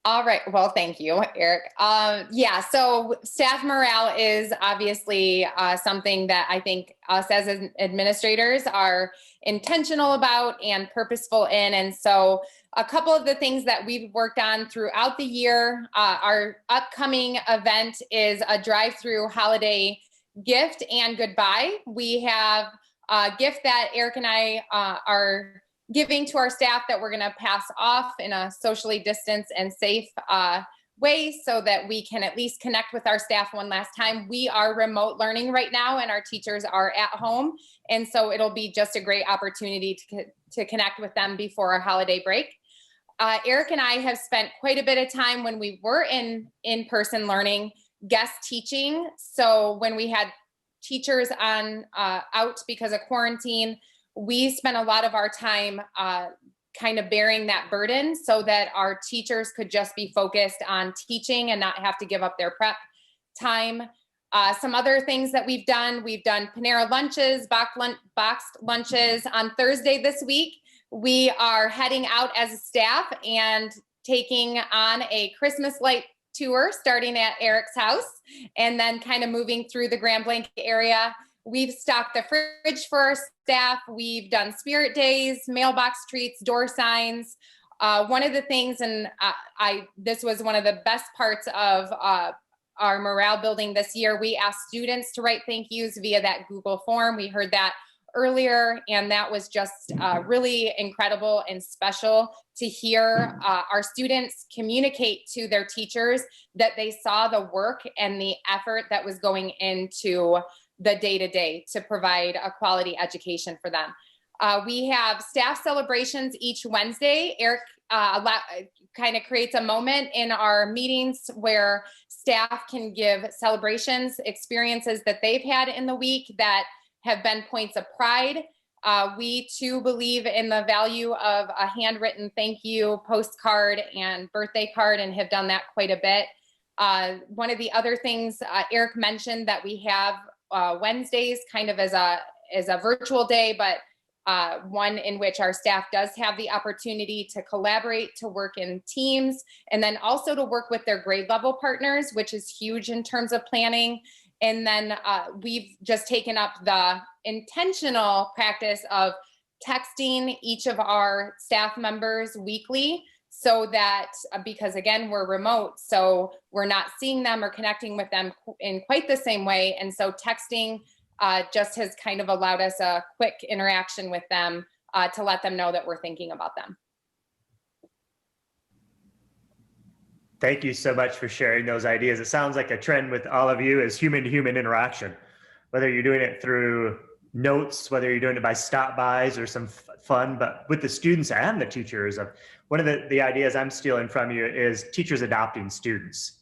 All right. Well, thank you, Eric. Yeah, so staff morale is obviously something that I think us as administrators are intentional about and purposeful in. And so a couple of the things that we've worked on throughout the year, our upcoming event is a drive-through holiday gift and goodbye. We have a gift that Eric and I are giving to our staff that we're going to pass off in a socially distanced and safe way, so that we can at least connect with our staff one last time. We are remote learning right now, and our teachers are at home. And so it'll be just a great opportunity to connect with them before our holiday break. Eric and I have spent quite a bit of time when we were in-person learning, guest teaching. So when we had teachers out because of quarantine, we spent a lot of our time kind of bearing that burden so that our teachers could just be focused on teaching and not have to give up their prep time. Some other things that we've done Panera lunches, boxed lunches. On Thursday this week, we are heading out as a staff and taking on a Christmas light tour, starting at Eric's house and then kind of moving through the Grand Blanc area. We've stocked the fridge for our staff. We've done spirit days, mailbox treats, door signs. One of the things, and this was one of the best parts of our morale building this year, we asked students to write thank yous via that Google form. We heard that earlier, and that was just really incredible and special to hear our students communicate to their teachers that they saw the work and the effort that was going into the day-to-day to provide a quality education for them. We have staff celebrations each Wednesday. Eric kind of creates a moment in our meetings where staff can give celebrations, experiences that they've had in the week that have been points of pride. We too believe in the value of a handwritten thank you postcard and birthday card, and have done that quite a bit. One of the other things Eric mentioned that we have Wednesdays kind of as a virtual day, but one in which our staff does have the opportunity to collaborate, to work in teams, and then also to work with their grade level partners, which is huge in terms of planning. And then we've just taken up the intentional practice of texting each of our staff members weekly, so that, because again, we're remote, so we're not seeing them or connecting with them in quite the same way. And so texting just has kind of allowed us a quick interaction with them to let them know that we're thinking about them. Thank you so much for sharing those ideas. It sounds like a trend with all of you is human-to-human interaction, whether you're doing it through notes, whether you're doing it by stop bys or some fun, but with the students and the teachers. One of the ideas I'm stealing from you is teachers adopting students.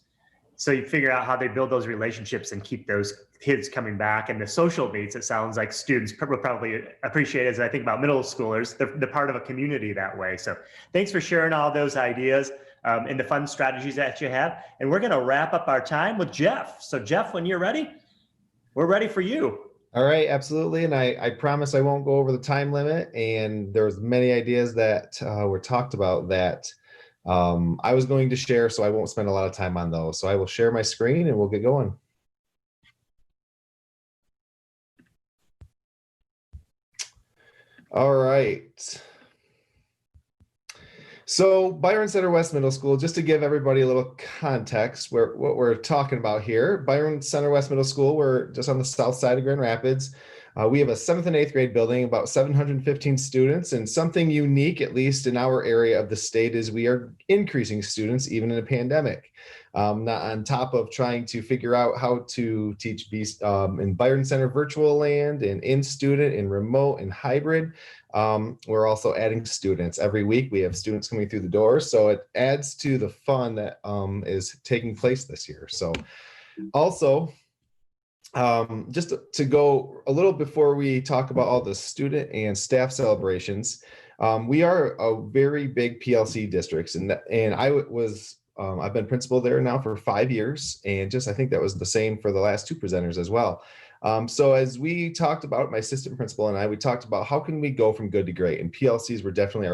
So you figure out how they build those relationships and keep those kids coming back. And the social needs, it sounds like students will probably appreciate, as I think about middle schoolers, they're part of a community that way. So thanks for sharing all those ideas and the fun strategies that you have. And we're going to wrap up our time with Jeff. So Jeff, when you're ready, we're ready for you. All right, absolutely. And I promise I won't go over the time limit. And there's many ideas that were talked about that I was going to share, so I won't spend a lot of time on those. So I will share my screen and we'll get going. All right. So Byron Center West Middle School, just to give everybody a little context, what we're talking about here, Byron Center West Middle School, we're just on the south side of Grand Rapids. We have a 7th and 8th grade building, about 715 students, and something unique, at least in our area of the state, is we are increasing students even in a pandemic. Not on top of trying to figure out how to teach in Byron Center virtual land and in-student and remote and hybrid. We're also adding students. Every week we have students coming through the door, so it adds to the fun that is taking place this year. So also, just to go a little before we talk about all the student and staff celebrations, we are a very big PLC districts, and I've been principal there now for 5 years, and I think that was the same for the last 2 presenters as well. So as we talked about, my assistant principal and I, we talked about how can we go from good to great, and PLCs were definitely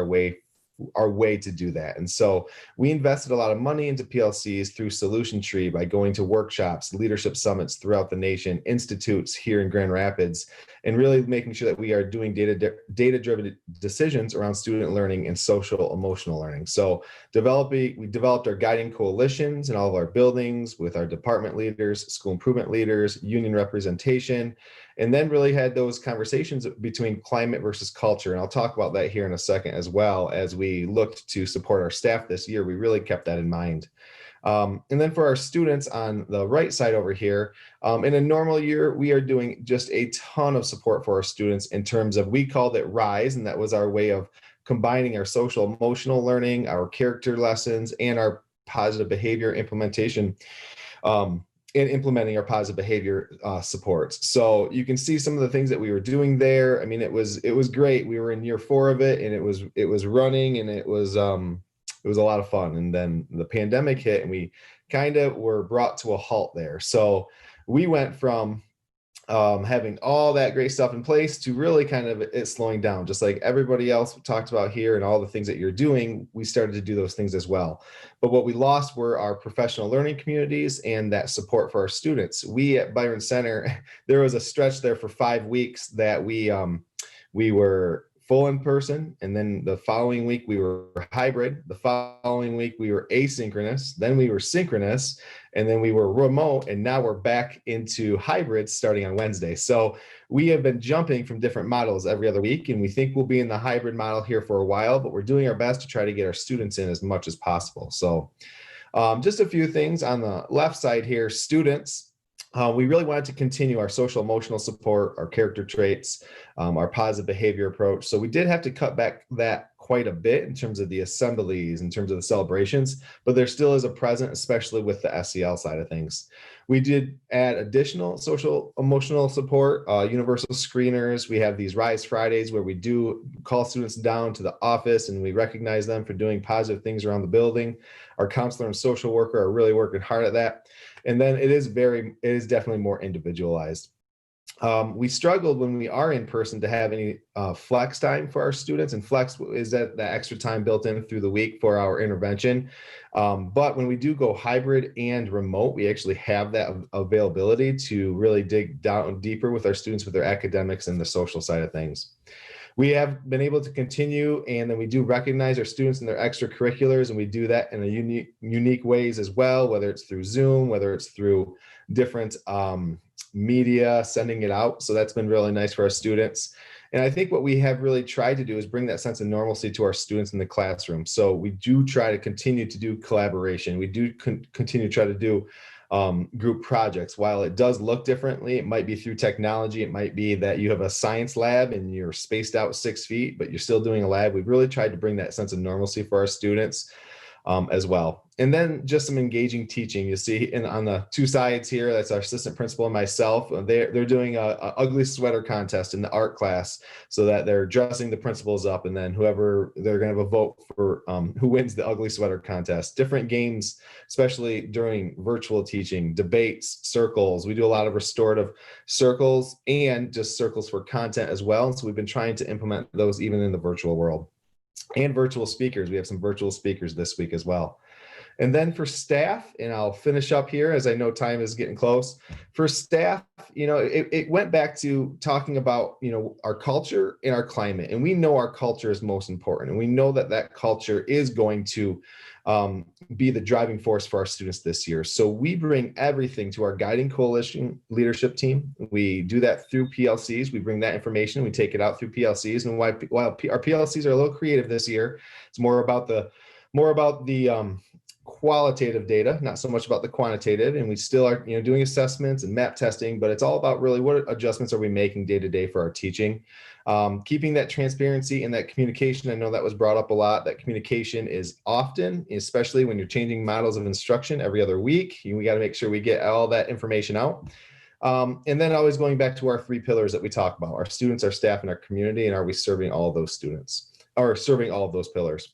our way to do that. And so we invested a lot of money into PLCs through Solution Tree by going to workshops, leadership summits throughout the nation, institutes here in Grand Rapids, and really making sure that we are doing data-driven decisions around student learning and social emotional learning. So we developed our guiding coalitions in all of our buildings with our department leaders, school improvement leaders, union representation, and then really had those conversations between climate versus culture. And I'll talk about that here in a second as well. As we looked to support our staff this year, we really kept that in mind. And then for our students on the right side over here, in a normal year, we are doing just a ton of support for our students in terms of, we called it RISE, and that was our way of combining our social emotional learning, our character lessons, and our positive behavior implementation. In implementing our positive behavior supports. So you can see some of the things that we were doing there. I mean, it was great. We were in year 4 of it, and it was running, and it was a lot of fun. And then the pandemic hit, and we kind of were brought to a halt there. So we went from having all that great stuff in place to really kind of it slowing down, just like everybody else talked about here, and all the things that you're doing, we started to do those things as well. But what we lost were our professional learning communities and that support for our students. We at Byron Center, there was a stretch there for 5 weeks that we were full in person, and then the following week we were hybrid, the following week we were asynchronous, then we were synchronous, and then we were remote, and now we're back into hybrid starting on Wednesday. So we have been jumping from different models every other week, and we think we'll be in the hybrid model here for a while, but we're doing our best to try to get our students in as much as possible. So just a few things on the left side here, students. We really wanted to continue our social emotional support, our character traits, our positive behavior approach. So we did have to cut back that quite a bit in terms of the assemblies, in terms of the celebrations, but there still is a present, especially with the SEL side of things. We did add additional social emotional support, universal screeners. We have these Rise Fridays where we do call students down to the office and we recognize them for doing positive things around the building. Our counselor and social worker are really working hard at that. And then it is definitely more individualized. We struggled when we are in person to have any flex time for our students, and flex is that extra time built in through the week for our intervention. But when we do go hybrid and remote, we actually have that availability to really dig down deeper with our students with their academics and the social side of things. We have been able to continue, and then we do recognize our students and their extracurriculars, and we do that in a unique ways as well, whether it's through Zoom, whether it's through different media, sending it out. So that's been really nice for our students. And I think what we have really tried to do is bring that sense of normalcy to our students in the classroom. So we do try to continue to do collaboration. We do continue to try to do group projects. While it does look differently, it might be through technology. It might be that you have a science lab and you're spaced out 6 feet, but you're still doing a lab. We've really tried to bring that sense of normalcy for our students as well. And then just some engaging teaching. You see on the 2 sides here, that's our assistant principal and myself. They're doing a ugly sweater contest in the art class so that they're dressing the principals up, and then whoever they're going to have a vote for who wins the ugly sweater contest. Different games, especially during virtual teaching, debates, circles. We do a lot of restorative circles and just circles for content as well. And so we've been trying to implement those even in the virtual world. And virtual speakers. We have some virtual speakers this week as well. And then for staff, and I'll finish up here as I know time is getting close. For staff, it went back to talking about, our culture and our climate. And we know our culture is most important. And we know that culture is going to be the driving force for our students this year. So we bring everything to our guiding coalition leadership team. We do that through PLCs. We bring that information, we take it out through PLCs. And while our PLCs are a little creative this year, it's more about the qualitative data, not so much about the quantitative. And we still are, doing assessments and map testing, but it's all about really what adjustments are we making day to day for our teaching. Keeping that transparency and that communication. I know that was brought up a lot. That communication is often, especially when you're changing models of instruction every other week, we got to make sure we get all that information out. And then always going back to our 3 pillars that we talk about: our students, our staff, and our community. And are we serving all of those students, or serving all of those pillars?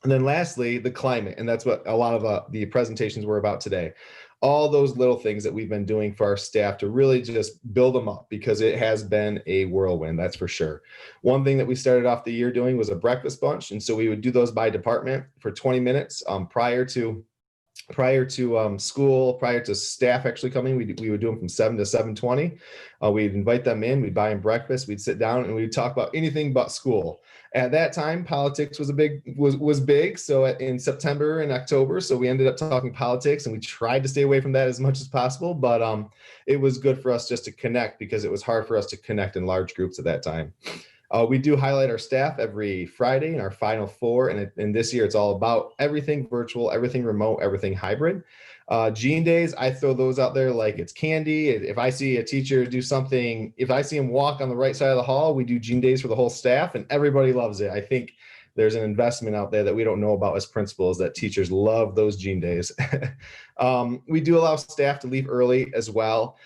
And then lastly, the climate. And that's what a lot of the presentations were about today. All those little things that we've been doing for our staff to really just build them up, because it has been a whirlwind, that's for sure. One thing that we started off the year doing was a breakfast bunch. And so we would do those by department for 20 minutes prior to school, prior to staff actually coming. We would do them from 7 to 7:20. We'd invite them in, we'd buy them breakfast, we'd sit down, and we'd talk about anything but school. At that time, politics was big. So in September and October, so we ended up talking politics, and we tried to stay away from that as much as possible. But it was good for us just to connect, because it was hard for us to connect in large groups at that time. We do highlight our staff every Friday in our Final Four, and this year it's all about everything virtual, everything remote, everything hybrid. Gene days, I throw those out there like it's candy. If I see a teacher do something, if I see him walk on the right side of the hall, we do Gene days for the whole staff, and everybody loves it. I think there's an investment out there that we don't know about as principals, that teachers love those Gene days. We do allow staff to leave early as well.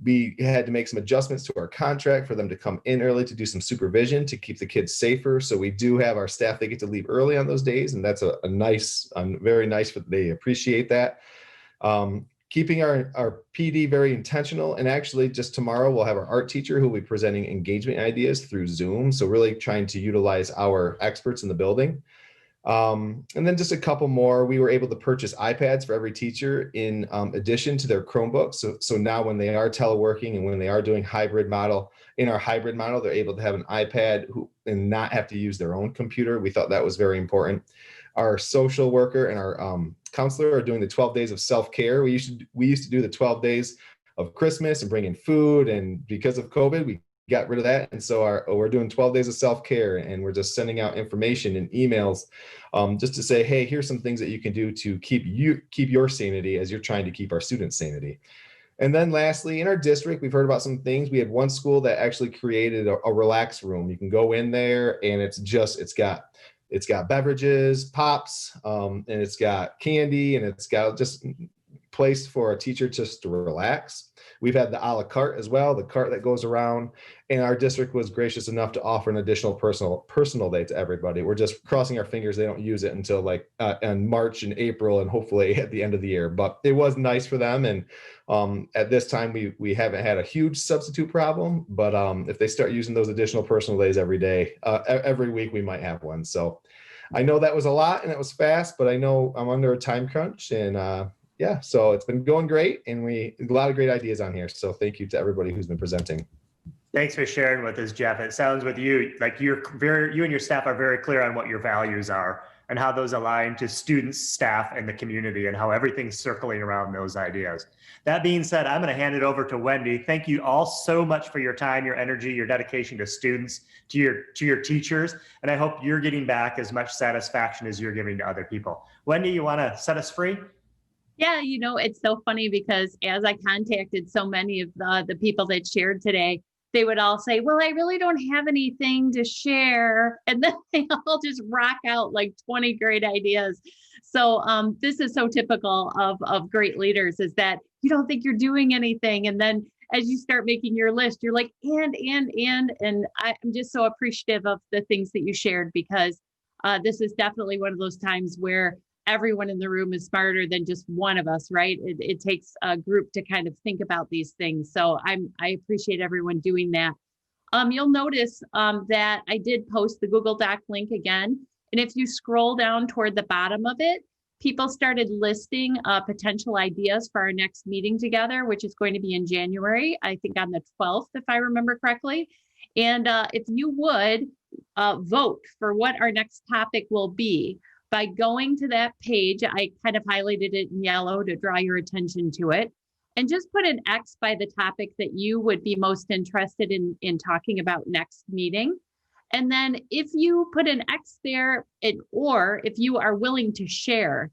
We had to make some adjustments to our contract for them to come in early to do some supervision to keep the kids safer. So we do have our staff, they get to leave early on those days, and that's a very nice, they appreciate that. Keeping our PD very intentional. And actually just tomorrow we'll have our art teacher who will be presenting engagement ideas through Zoom. So really trying to utilize our experts in the building. And then just a couple more, we were able to purchase iPads for every teacher in addition to their Chromebooks. So now when they are teleworking and when they are doing hybrid model, in our hybrid model, they're able to have an iPad and not have to use their own computer. We thought that was very important. Our social worker and our counselor are doing the 12 days of self-care. We used to do the 12 days of Christmas and bring in food. And because of COVID, we got rid of that. And so we're doing 12 days of self-care, and we're just sending out information and emails just to say, hey, here's some things that you can do to keep your sanity as you're trying to keep our students' sanity. And then lastly, in our district, we've heard about some things. We had one school that actually created a relax room. You can go in there and it's got beverages, pops, and it's got candy, and it's got just place for a teacher just to relax. We've had the a la carte as well, the cart that goes around, and our district was gracious enough to offer an additional personal day to everybody. We're just crossing our fingers they don't use it until like in March and April, and hopefully at the end of the year. But it was nice for them, and at this time we haven't had a huge substitute problem. But if they start using those additional personal days every day, every week, we might have one. So I know that was a lot and it was fast, but I know I'm under a time crunch, and yeah, so it's been going great, and a lot of great ideas on here. So thank you to everybody who's been presenting. Thanks for sharing with us, Jeff. It sounds with you like you and your staff are very clear on what your values are and how those align to students, staff, and the community, and how everything's circling around those ideas. That being said, I'm going to hand it over to Wendy. Thank you all so much for your time, your energy, your dedication to students, to your teachers, and I hope you're getting back as much satisfaction as you're giving to other people. Wendy, you want to set us free? Yeah, it's so funny because as I contacted so many of the people that shared today, they would all say, well, I really don't have anything to share. And then they all just rock out like 20 great ideas. So this is so typical of great leaders, is that you don't think you're doing anything. And then as you start making your list, you're like, and I'm just so appreciative of the things that you shared, because this is definitely one of those times where everyone in the room is smarter than just one of us, right? It takes a group to kind of think about these things. So I appreciate everyone doing that. You'll notice that I did post the Google Doc link again. And if you scroll down toward the bottom of it, people started listing potential ideas for our next meeting together, which is going to be in January, I think on the 12th, if I remember correctly. And if you would vote for what our next topic will be. By going to that page, I kind of highlighted it in yellow to draw your attention to it. And just put an X by the topic that you would be most interested in talking about next meeting. And then if you put an X there, or if you are willing to share,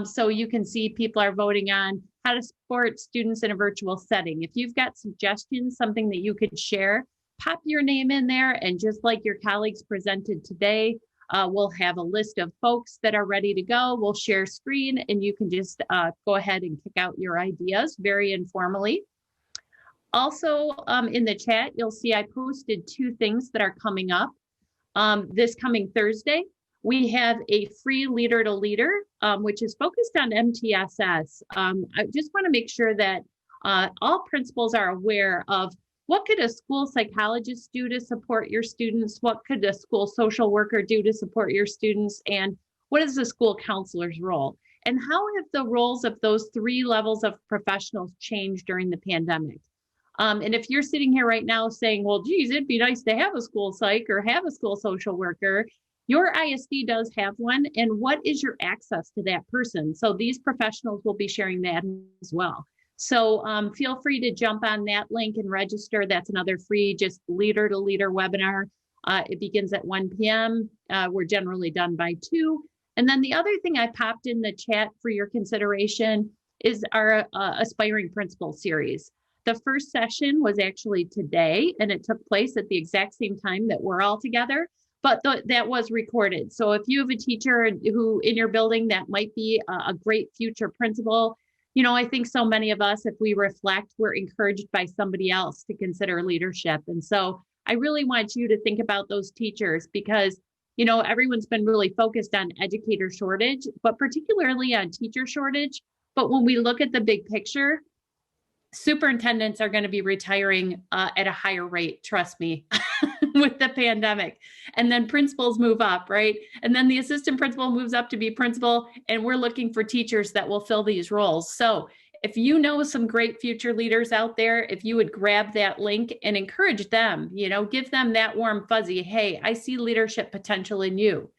so you can see people are voting on how to support students in a virtual setting. If you've got suggestions, something that you could share, pop your name in there. And just like your colleagues presented today, we'll have a list of folks that are ready to go. We'll share screen and you can just go ahead and kick out your ideas very informally. Also in the chat, you'll see I posted 2 things that are coming up. This coming Thursday, we have a free Leader to Leader, which is focused on MTSS. I just want to make sure that all principals are aware of what could a school psychologist do to support your students? What could a school social worker do to support your students? And what is the school counselor's role? And how have the roles of those 3 levels of professionals changed during the pandemic? And if you're sitting here right now saying, well, geez, it'd be nice to have a school psych or have a school social worker, your ISD does have one. And what is your access to that person? So these professionals will be sharing that as well. So feel free to jump on that link and register. That's another free, just Leader to Leader webinar. It begins at 1 p.m. We're generally done by 2. And then the other thing I popped in the chat for your consideration is our Aspiring Principal series. The first session was actually today, and it took place at the exact same time that we're all together, but that was recorded. So if you have a teacher who in your building that might be a great future principal, you know, I think so many of us, if we reflect, we're encouraged by somebody else to consider leadership. And so I really want you to think about those teachers because, you know, everyone's been really focused on educator shortage, but particularly on teacher shortage. But when we look at the big picture, superintendents are going to be retiring at a higher rate, trust me, with the pandemic. And then principals move up, right? And then the assistant principal moves up to be principal, and we're looking for teachers that will fill these roles. So if you know some great future leaders out there, if you would grab that link and encourage them, you know, give them that warm fuzzy, hey, I see leadership potential in you.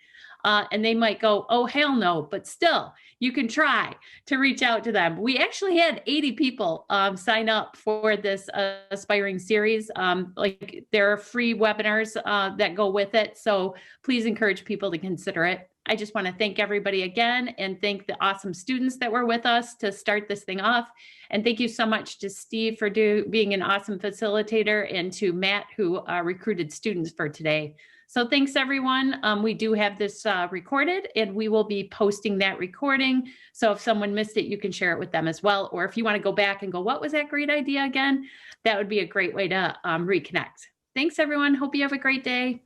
And they might go, oh, hell no, but still, you can try to reach out to them. We actually had 80 people sign up for this Aspiring series. Like there are free webinars that go with it. So please encourage people to consider it. I just want to thank everybody again and thank the awesome students that were with us to start this thing off. And thank you so much to Steve for being an awesome facilitator and to Matt who recruited students for today. So thanks everyone. We do have this recorded and we will be posting that recording. So if someone missed it, you can share it with them as well. Or if you want to go back and go, what was that great idea again? That would be a great way to reconnect. Thanks everyone. Hope you have a great day.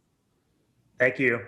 Thank you.